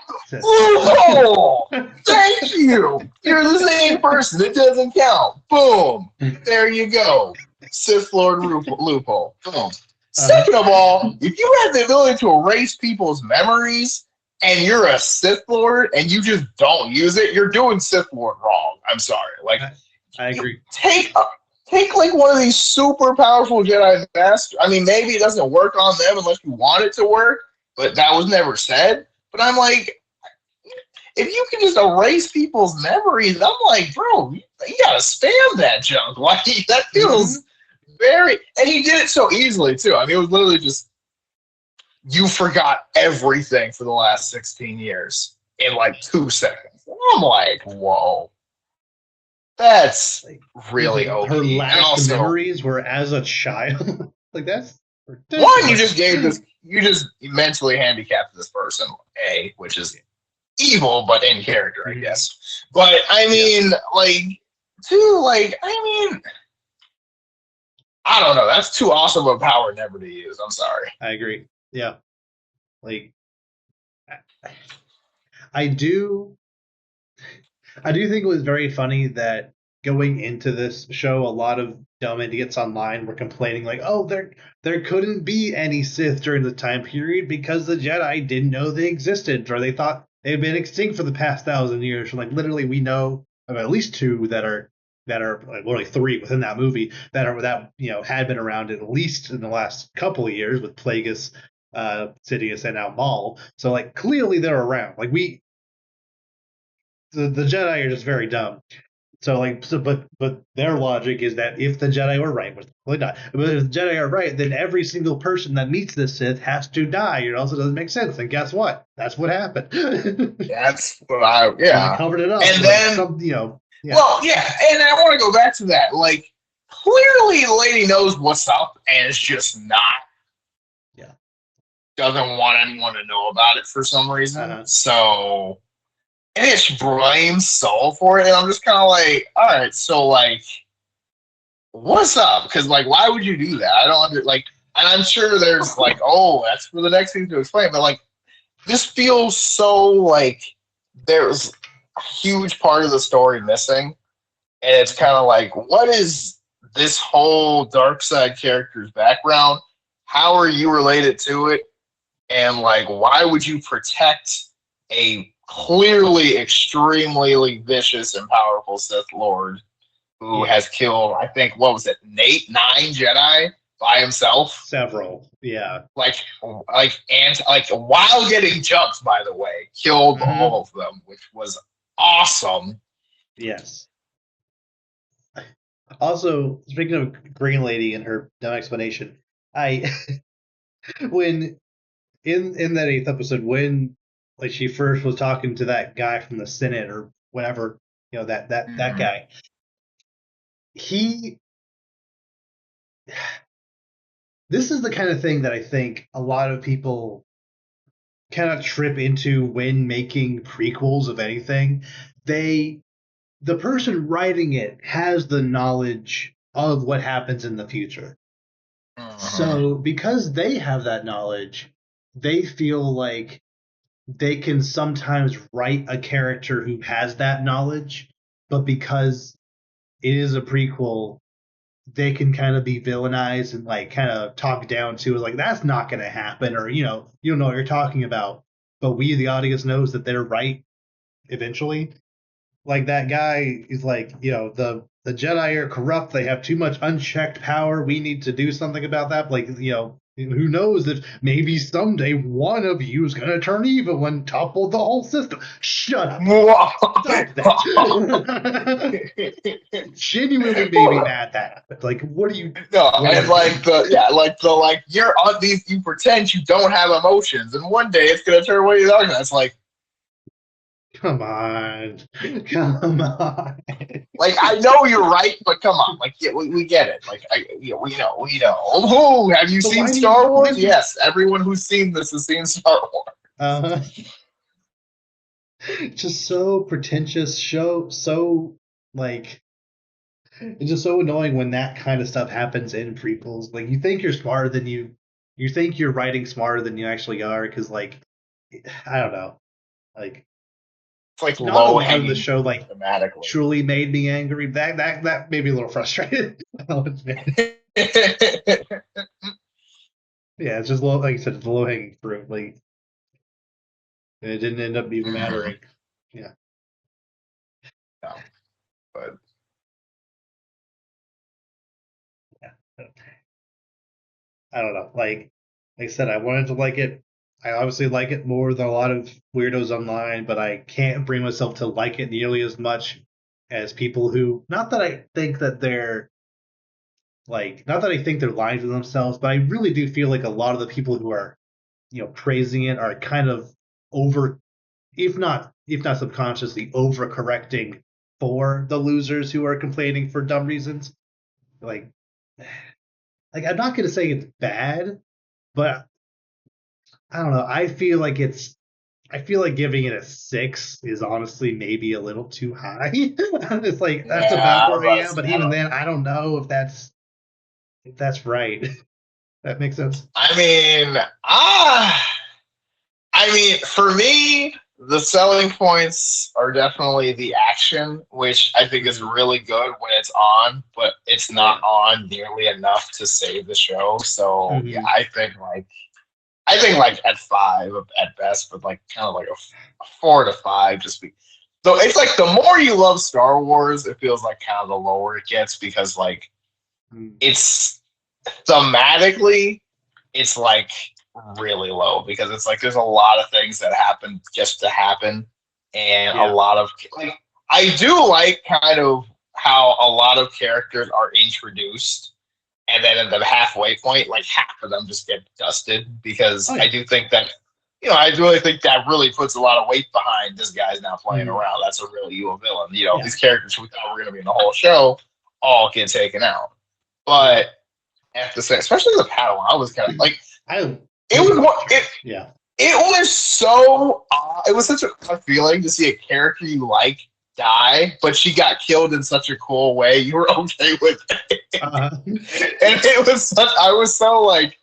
thank you. You're the same person. It doesn't count. Boom. There you go. Sith Lord loophole. Boom. Second of all, if you have the ability to erase people's memories and you're a Sith Lord and you just don't use it, you're doing Sith Lord wrong. I'm sorry. Like, I agree. Take like one of these super powerful Jedi Master. I mean, maybe it doesn't work on them unless you want it to work, but that was never said. But I'm like, if you can just erase people's memories, I'm like, bro, you gotta spam that junk. Like that feels very, and he did it so easily too. I mean, it was literally just you forgot everything for the last 16 years in like 2 seconds. And I'm like, whoa, that's really OP. Her last also, memories were as a child. Like that's ridiculous. one, you just gave this, you just mentally handicapped this person, which is evil, but in character, I guess. But I mean, like, 2, like, I mean, I don't know. That's too awesome of a power never to use. I'm sorry. I agree. Yeah, like I do. I do think it was very funny that going into this show, a lot of dumb idiots online were complaining like, "Oh, there couldn't be any Sith during the time period because the Jedi didn't know they existed, or they thought they'd been extinct for the past 1,000 years." Like literally, we know of at least 2 that are like, well, like 3 within that movie that had been around at least in the last couple of years with Plagueis, Sidious, and now Maul. So like clearly they're around. Like the Jedi are just very dumb. But their logic is that if the Jedi were right, which probably not, but if the Jedi are right, then every single person that meets the Sith has to die, or else it doesn't make sense. And guess what? That's what happened. That's what So they covered it up. And like then, some, you know, yeah. well, yeah, and I want to go back to that. Like, clearly, the lady knows what's up, and it's just not. Yeah. Doesn't want anyone to know about it for some reason. Uh-huh. So, and she blames Saul for it, and I'm just kind of like, all right, so like, what's up? Because like, why would you do that? I don't like, and I'm sure there's like, oh, that's for the next thing to explain, but like, this feels so like there's a huge part of the story missing, and it's kind of like, what is this whole dark side character's background? How are you related to it? And like, why would you protect a clearly extremely vicious and powerful Sith Lord who has killed, I think, what was it, 9 Jedi by himself? Several, yeah. Like, while getting jumped, by the way, killed all of them, which was awesome. Yes. Also, speaking of Green Lady and her dumb explanation, when in that 8th episode, when like she first was talking to that guy from the Senate or whatever, you know, that guy, this is the kind of thing that I think a lot of people kind of trip into when making prequels of anything. The person writing it has the knowledge of what happens in the future. So because they have that knowledge, they feel like they can sometimes write a character who has that knowledge, but because it is a prequel, they can kind of be villainized and like kind of talked down to as like that's not going to happen, or you don't know what you're talking about. But we, the audience, knows that they're right eventually. Like that guy is like, the Jedi are corrupt. They have too much unchecked power. We need to do something about that. Like, who knows if maybe someday one of you is going to turn evil and topple the whole system. Shut up. Stop that. Genuinely made me mad that happened. Like, what are you? No, and you're on these. You pretend you don't have emotions, and one day it's going to turn away your darkness. It's like, come on. Like, I know you're right, but come on. Like, yeah, we get it. Like, we know. Oh, have you seen Star Wars? Yes, everyone who's seen this has seen Star Wars. Just so pretentious. So like, it's just so annoying when that kind of stuff happens in prequels. Like, you think you're smarter than you think you're writing smarter than you actually are, because like, I don't know, like. It's like not low a lot of the show like thematically truly made me angry. That made me a little frustrated. Yeah, it's just low, like you said, it's low hanging fruit. Like, and it didn't end up even mattering. Yeah. No, but yeah, I don't know. Like I said, I wanted to like it. I obviously like it more than a lot of weirdos online, but I can't bring myself to like it nearly as much as people who. Not that I think that they're not that I think they're lying to themselves, but I really do feel like a lot of the people who are, praising it are kind of over, if not subconsciously overcorrecting for the losers who are complaining for dumb reasons. Like I'm not going to say it's bad, but I don't know. I feel like giving it a 6 is honestly maybe a little too high. It's like that's about where I am, but even then, I don't know if that's right. That makes sense. I mean, for me, the selling points are definitely the action, which I think is really good when it's on, but it's not on nearly enough to save the show. So yeah, I think at 5 at best, but like kind of like a 4 to 5, so it's like the more you love Star Wars, it feels like kind of the lower it gets, because like it's thematically, it's like really low, because it's like there's a lot of things that happen just to happen, and a lot of like I do like kind of how a lot of characters are introduced, and then at the halfway point, like half of them just get dusted because Oh I yeah. do think that. I really think that really puts a lot of weight behind this guy's not playing Mm, around. That's a real evil villain. yeah. These characters we thought were going to be in the whole show all get taken out. Yeah. But I have to say, especially the Padawan, I was kind of like, I it was what it, yeah. it was so it was such a fun feeling to see a character you like die, but she got killed in such a cool way. You were okay with it, and it was such. I was so like,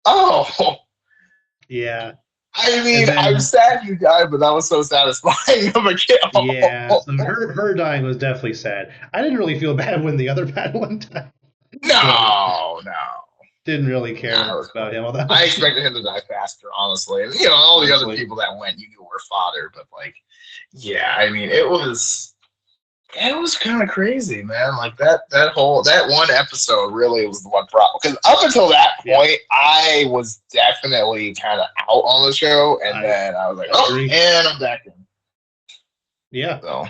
oh. Yeah. I And mean, I'm then sad you died, but that was so satisfying of a yeah, kill. so her dying was definitely sad. I didn't really feel bad when the other Padawan died. So No, no. didn't really Nah, it care was about cool. him all that I much. expected him to die faster, honestly. And, all the other Honestly. people that went, you knew were fodder, but like, yeah, I mean, it was kind of crazy, man. Like that one episode really was the one problem because up until that Yeah. point, I was definitely kind of out on the show, and I then I was like, oh, agree. and I'm back in. Yeah. So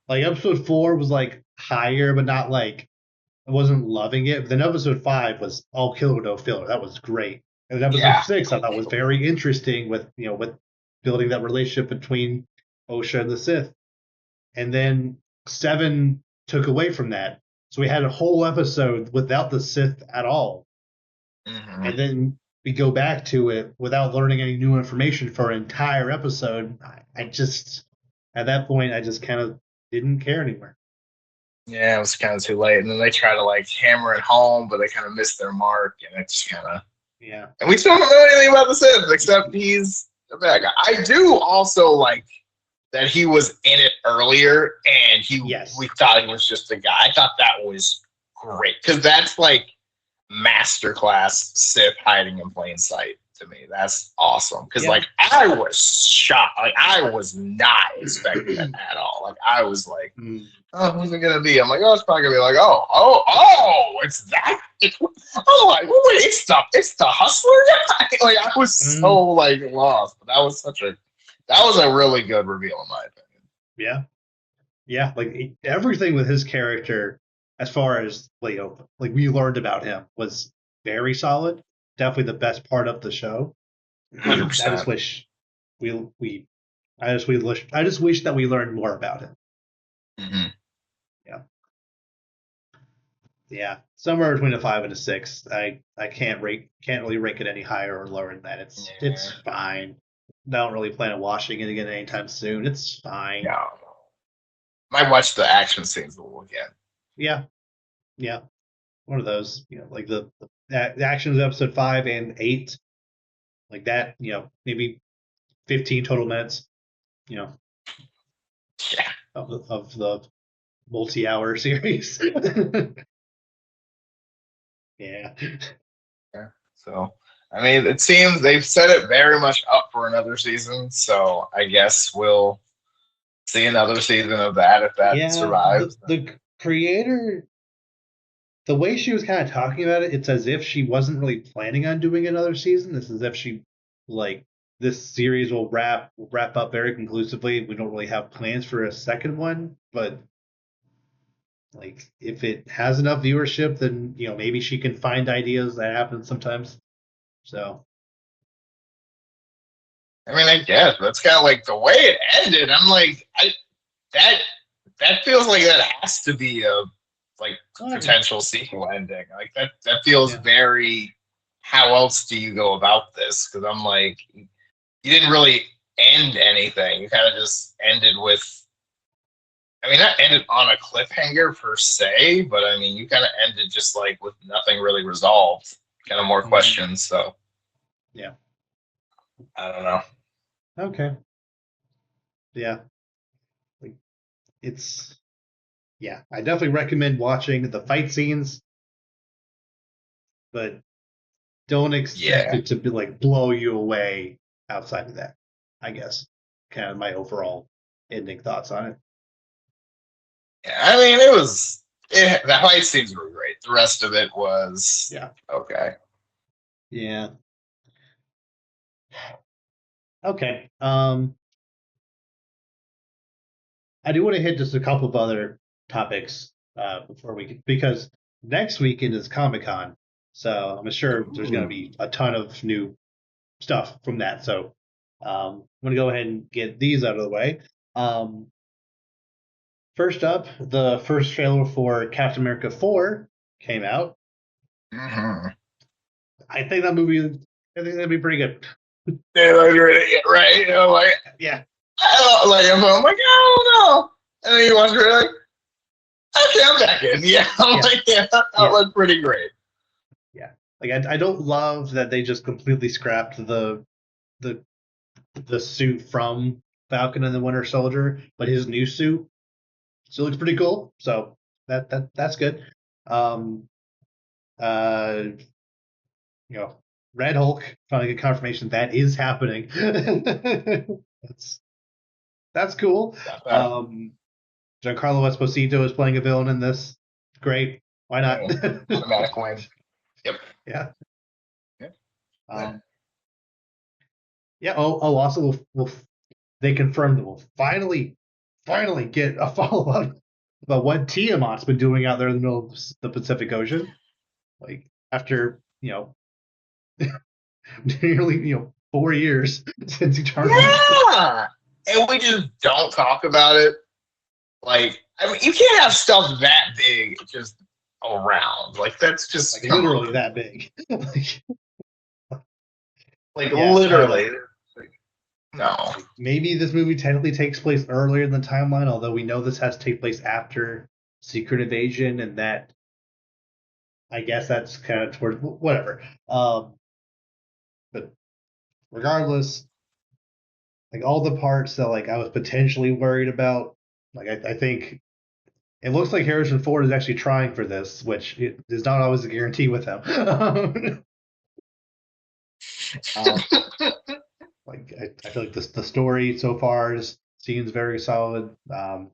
Like episode 4 was like higher, but not like I wasn't loving it. But then episode 5 was all killer no filler. That was great. And then episode yeah, 6 I thought was very interesting with with building that relationship between Osha and the Sith. And then 7 took away from that. So we had a whole episode without the Sith at all. mm-hmm. And then we go back to it without learning any new information for an entire episode. I just, at that point, I just kind of didn't care anymore. Yeah, it was kind of too late, and then they try to like hammer it home, but they kind of missed their mark, and it's kind of. Yeah. And we still don't know anything about the Sith except he's a bad guy. I do also like that he was in it earlier, and Yes. we thought he was just a guy. I thought that was great because that's like masterclass Sith hiding in plain sight to me. That's awesome because Yeah. like I was shocked. Like I was not expecting it at all. Like I was like, oh, who's it gonna be? I'm like, oh, it's probably gonna be like, oh, it's that. I'm like, wait, it's the hustler guy. Like I was so like lost, but that was a really good reveal in my opinion. Yeah. Yeah. Like everything with his character, as far as like we learned about him, was very solid. Definitely the best part of the show. I just 100%. wish we I just wish that we learned more about him. Mm-hmm. Yeah. Yeah. Somewhere between a 5 and a 6. I can't really rank it any higher or lower than that. It's fine. Don't really plan on watching it again anytime soon. It's fine. No. Might watch the action scenes again. Yeah. Yeah. One of those, like the actions of episode 5 and 8, like that, maybe 15 total minutes, Yeah. of the multi-hour series. Yeah. Yeah. So, I mean, it seems they've set it very much up for another season. So, I guess we'll see another season of that if that survives. The creator, the way she was kind of talking about it, it's as if she wasn't really planning on doing another season. It's as if she, like, this series will wrap up very conclusively. We don't really have plans for a second one, but like if it has enough viewership, then maybe she can find ideas. That happens sometimes. So I mean, I guess that's kind of like the way it ended. I'm like, that feels like that has to be a potential sequel ending. Like that feels very. How else do you go about this? Because I'm like, you didn't really end anything. You kind of just ended with. I mean, not ended on a cliffhanger per se, but I mean, you kind of ended just like with nothing really resolved. Kind of more questions. So yeah, I don't know. Okay. Yeah. Like it's I definitely recommend watching the fight scenes, but don't expect it to be like blow you away outside of that. I guess kind of my overall ending thoughts on it. Yeah, I mean, the fight scenes were great. The rest of it was okay. Yeah. Okay. I do want to hit just a couple of other topics before because next weekend is Comic-Con, so I'm sure there's going to be a ton of new stuff from that. So I'm going to go ahead and get these out of the way. First up, the first trailer for Captain America 4 came out. Mm-hmm. I think that movie, I think that'd be pretty good. They look really right. You know, like, Yeah. I'm like, I don't know. And then you watch it, like, okay, I'm back in. Yeah, like, yeah, that looked pretty great. Yeah, like I don't love that they just completely scrapped the suit from Falcon and the Winter Soldier, but his new suit still looks pretty cool. So that's good. Um, uh, Red Hulk, finally get confirmation that is happening. that's cool. Giancarlo Esposito is playing a villain in this. Great. Why not? Automatic win. Yep. Yeah. Yeah. Yeah. Also, they confirmed that we'll finally get a follow up about what Tiamat's been doing out there in the middle of the Pacific Ocean. Like after nearly 4 years since Eternal. Yeah, and we just don't talk about it. Like, I mean, you can't have stuff that big just around. Like, that's just like literally that big. like literally. No. Maybe this movie technically takes place earlier in the timeline, although we know this has to take place after Secret Invasion, and that I guess that's kind of towards whatever. But regardless, like all the parts that like I was potentially worried about, like I think it looks like Harrison Ford is actually trying for this, which is not always a guarantee with him. Like I feel like the story so far just seems very solid. And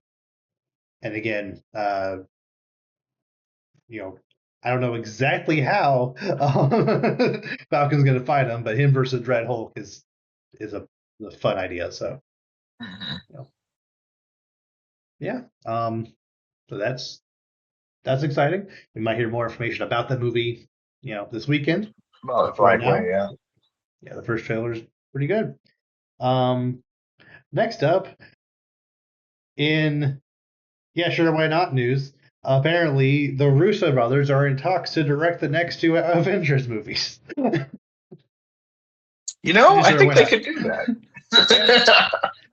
again, I don't know exactly how Falcon's going to fight him, but him versus Red Hulk is a fun idea. So, yeah. So that's exciting. We might hear more information about the movie, this weekend. Most Right likely, now, the first trailer is pretty good. Next up, in sure, why not news. Apparently, the Russo brothers are in talks to direct the next two Avengers movies. I think they could do that.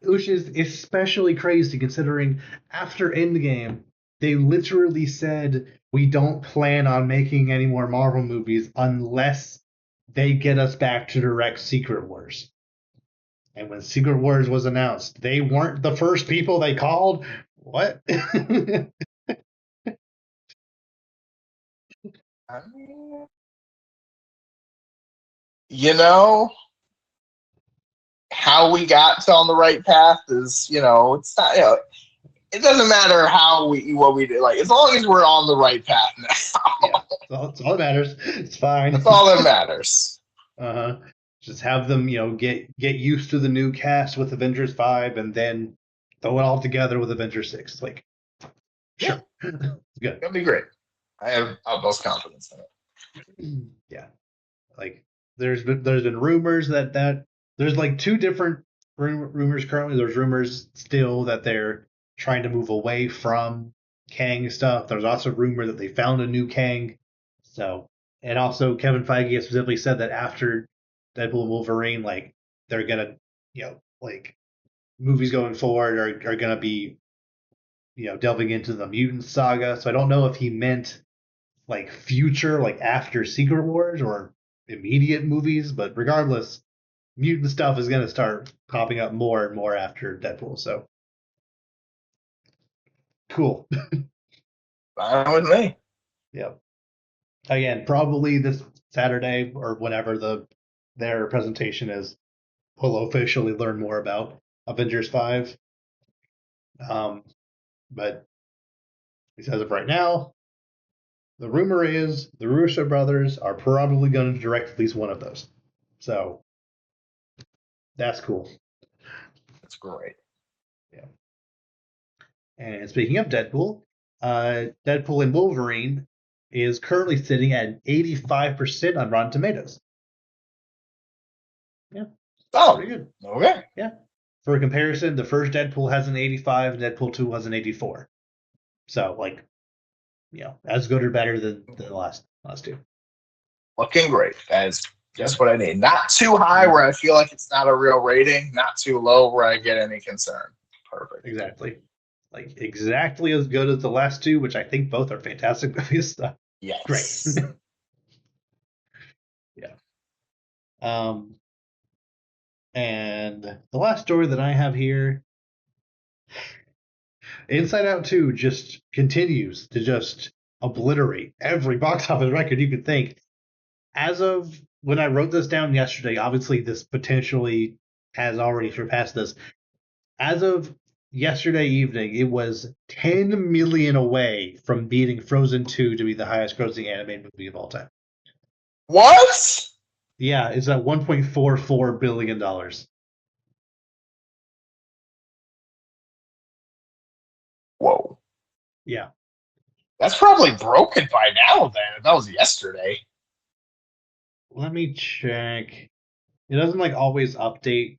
Which is especially crazy considering after Endgame, they literally said we don't plan on making any more Marvel movies unless they get us back to direct Secret Wars. And when Secret Wars was announced, they weren't the first people they called. What? How we got to on the right path is, it's not, it doesn't matter what we do. Like, as long as we're on the right path now. That's all that matters. It's fine. That's all that matters. Just have them, get used to the new cast with Avengers 5 and then throw it all together with Avengers 6. Like, sure. Good. That'd be great. I have utmost confidence in it. Yeah. Like, there's been rumors that there's like two different rumors currently. There's rumors still that they're trying to move away from Kang stuff. There's also rumor that they found a new Kang. So, and also Kevin Feige has specifically said that after Deadpool and Wolverine, like they're gonna, like movies going forward are gonna be, delving into the mutant saga. So I don't know if he meant like future, like after Secret Wars or immediate movies, but regardless, mutant stuff is gonna start popping up more and more after Deadpool. So cool. Fine with me. Yep. Again, probably this Saturday or whenever their presentation is, we'll officially learn more about Avengers 5. But as of right now, the rumor is the Russo brothers are probably going to direct at least one of those. So that's cool. That's great. Yeah. And speaking of Deadpool, Deadpool and Wolverine is currently sitting at 85% on Rotten Tomatoes. Yeah. Oh, pretty good. Okay. Yeah. For comparison, the first Deadpool has an 85, and Deadpool 2 has an 84. So, like, as good or better than the last two. Looking great. That is just what I need. Not too high where I feel like it's not a real rating. Not too low where I get any concern. Perfect. Exactly. Like, exactly as good as the last two, which I think both are fantastic movies. So, Yes. great. Yeah. And the last story that I have here, Inside Out 2 just continues to just obliterate every box office record you could think. As of when I wrote this down yesterday, obviously this potentially has already surpassed this. As of yesterday evening, it was 10 million away from beating Frozen 2 to be the highest grossing animated movie of all time. What? Yeah, it's at $1.44 billion. Whoa. Yeah. That's probably broken by now then. That was yesterday. Let me check. It doesn't like always update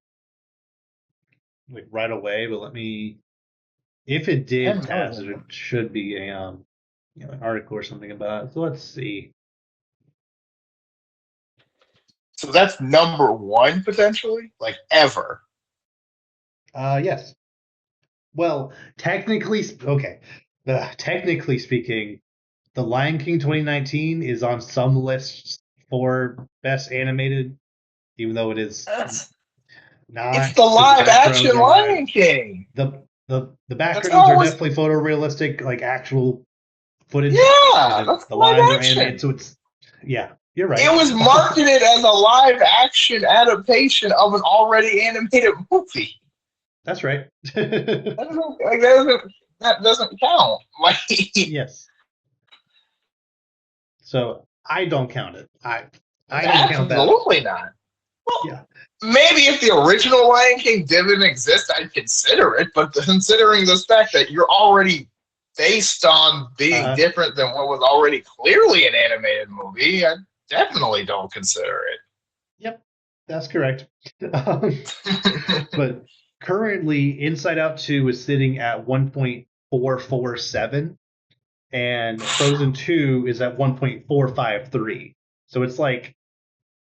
like right away, but let me. If it did pass it, it should be a an article or something about it. So let's see. So that's number one potentially, like ever. Yes. Well, technically, okay. Technically speaking, The Lion King 2019 is on some lists for best animated, even though it is not. It's the live action Lion King. The backgrounds are definitely photorealistic, like actual footage. Yeah, that's the live lines action. Are animated, so it's you're right. It was marketed as a live action adaptation of an already animated movie. That's right. that doesn't count. Like, yes. So I don't count it. I don't count that. Absolutely not. Well, yeah. Maybe if the original Lion King didn't exist, I'd consider it. But considering the fact that you're already based on being different than what was already clearly an animated movie, I definitely don't consider it. Yep, that's correct. But currently, Inside Out 2 is sitting at 1.447, and Frozen 2 is at 1.453. So it's like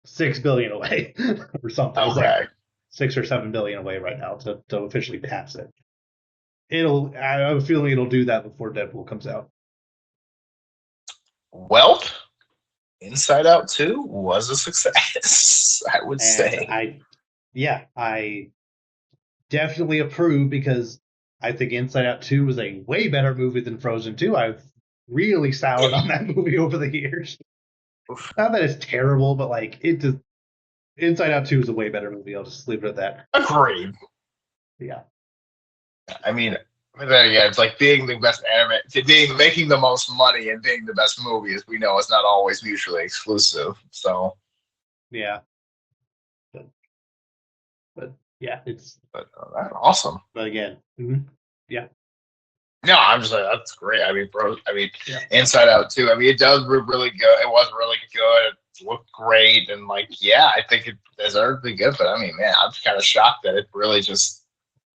6 billion away or something. It's like 6 or 7 billion away right now to officially pass it. I have a feeling it'll do that before Deadpool comes out. Well, Inside Out 2 was a success, I would say. I definitely approve because I think Inside Out 2 was a way better movie than Frozen 2. I've really soured on that movie over the years. Not that it's terrible, but like Inside Out 2 is a way better movie. I'll just leave it at that. Agreed. Yeah. I mean, it's like being the best making the most money and being the best movie, as we know, is not always mutually exclusive. So, yeah. But yeah, it's. That's awesome. But again, yeah. No, I'm just like, that's great. I mean, Inside Out 2. I mean, it does really good. It was really good. It looked great, and I think it deserved to be good. But I mean, man, I'm kind of shocked that it really just,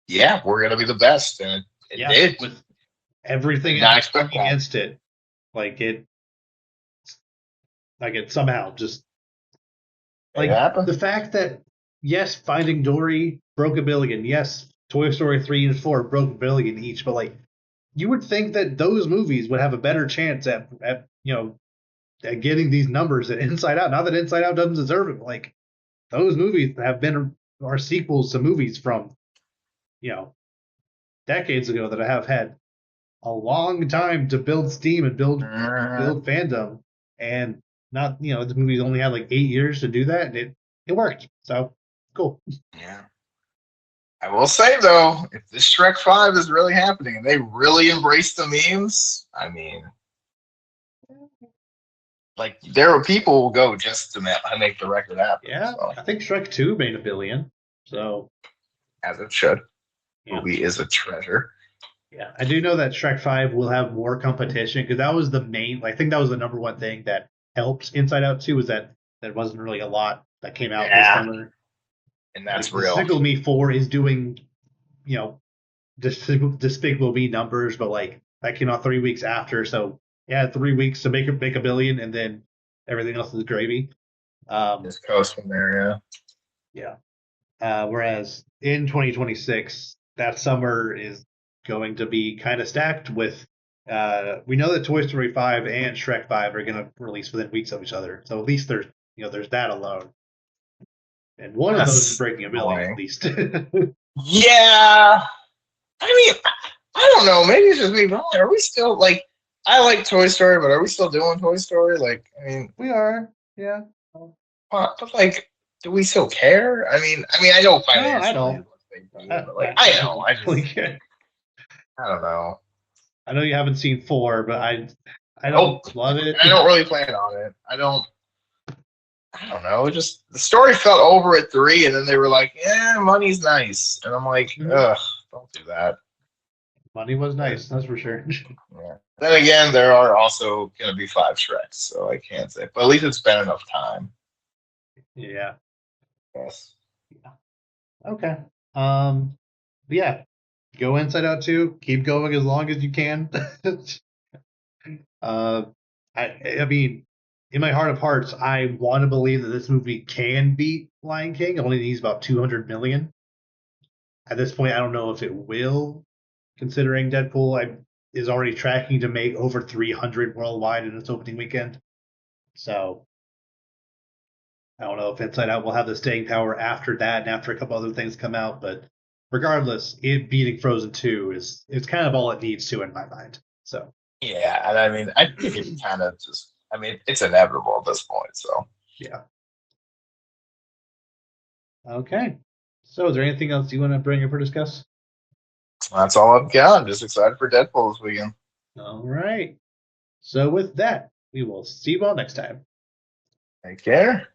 we're gonna be the best, and it did. With everything against it, it somehow just the fact that yes, Finding Dory broke $1 billion. Yes, Toy Story 3 and 4 broke $1 billion each, but you would think that those movies would have a better chance at getting these numbers at Inside Out. Not that Inside Out doesn't deserve it, but those movies are sequels to movies from decades ago that have had a long time to build steam and build fandom, and not the movies only had 8 years to do that, and it worked. So cool. Yeah. I will say though, if this Shrek 5 is really happening and they really embrace the memes, I mean, there are people who will go just to make the record happen. Yeah, so. I think Shrek 2 made $1 billion. So as it should. Yeah. Movie is a treasure. Yeah, I do know that Shrek 5 will have more competition because that was the main. I think that was the number one thing that helps Inside Out 2 was that there wasn't really a lot that came out this Yeah, summer. and Like that's real. Despicable Me 4 is doing, you know, Despicable Me numbers, but like that came out 3 weeks after, so yeah, 3 weeks to make a billion, and then everything else is gravy. Just coast from there, Yeah. Whereas in 2026, that summer is going to be kind of stacked with. We know that Toy Story 5 and Shrek 5 are going to release within weeks of each other, so at least there's that alone, and one of those is That's breaking a million at annoying. least. Yeah, I mean, I don't know. Maybe it's just me, but are we still like? I like Toy Story, but are we still doing Toy Story? Like, I mean, We are, yeah. but like, do we still care? I know No, I financially is don't. what they do, I, but like, I, I I know. don't really care. I don't know. I know you haven't seen 4, but I don't Nope, love it. I don't really plan on it. I don't. I don't know. Just the story felt over at 3, and then they were like, "Yeah, money's nice," and I'm like, Mhm. "Ugh, don't do that." Money was But nice, that's for sure. yeah. Then again, there are also going to be 5 Shreks, so I can't say. But at least it's been enough time. Yeah. Yes. Okay. But yeah, go Inside Out 2. Keep going as long as you can. uh, I mean, in my heart of hearts, I want to believe that this movie can beat Lion King. It only needs about 200 million. At this point, I don't know if it will, considering is already tracking to make over 300 worldwide in its opening weekend. So I don't know if Inside Out will have the staying power after that and after a couple other things come out, but regardless, it beating Frozen 2 is it's kind of all it needs to in my mind. So Yeah, and I think it kind of just. It's inevitable at this point. So yeah. Okay. So is there anything else you want to bring up or discuss? that's all I've got. I'm just excited for Deadpool this weekend. All right. So with that, we will see you all next time. Take care.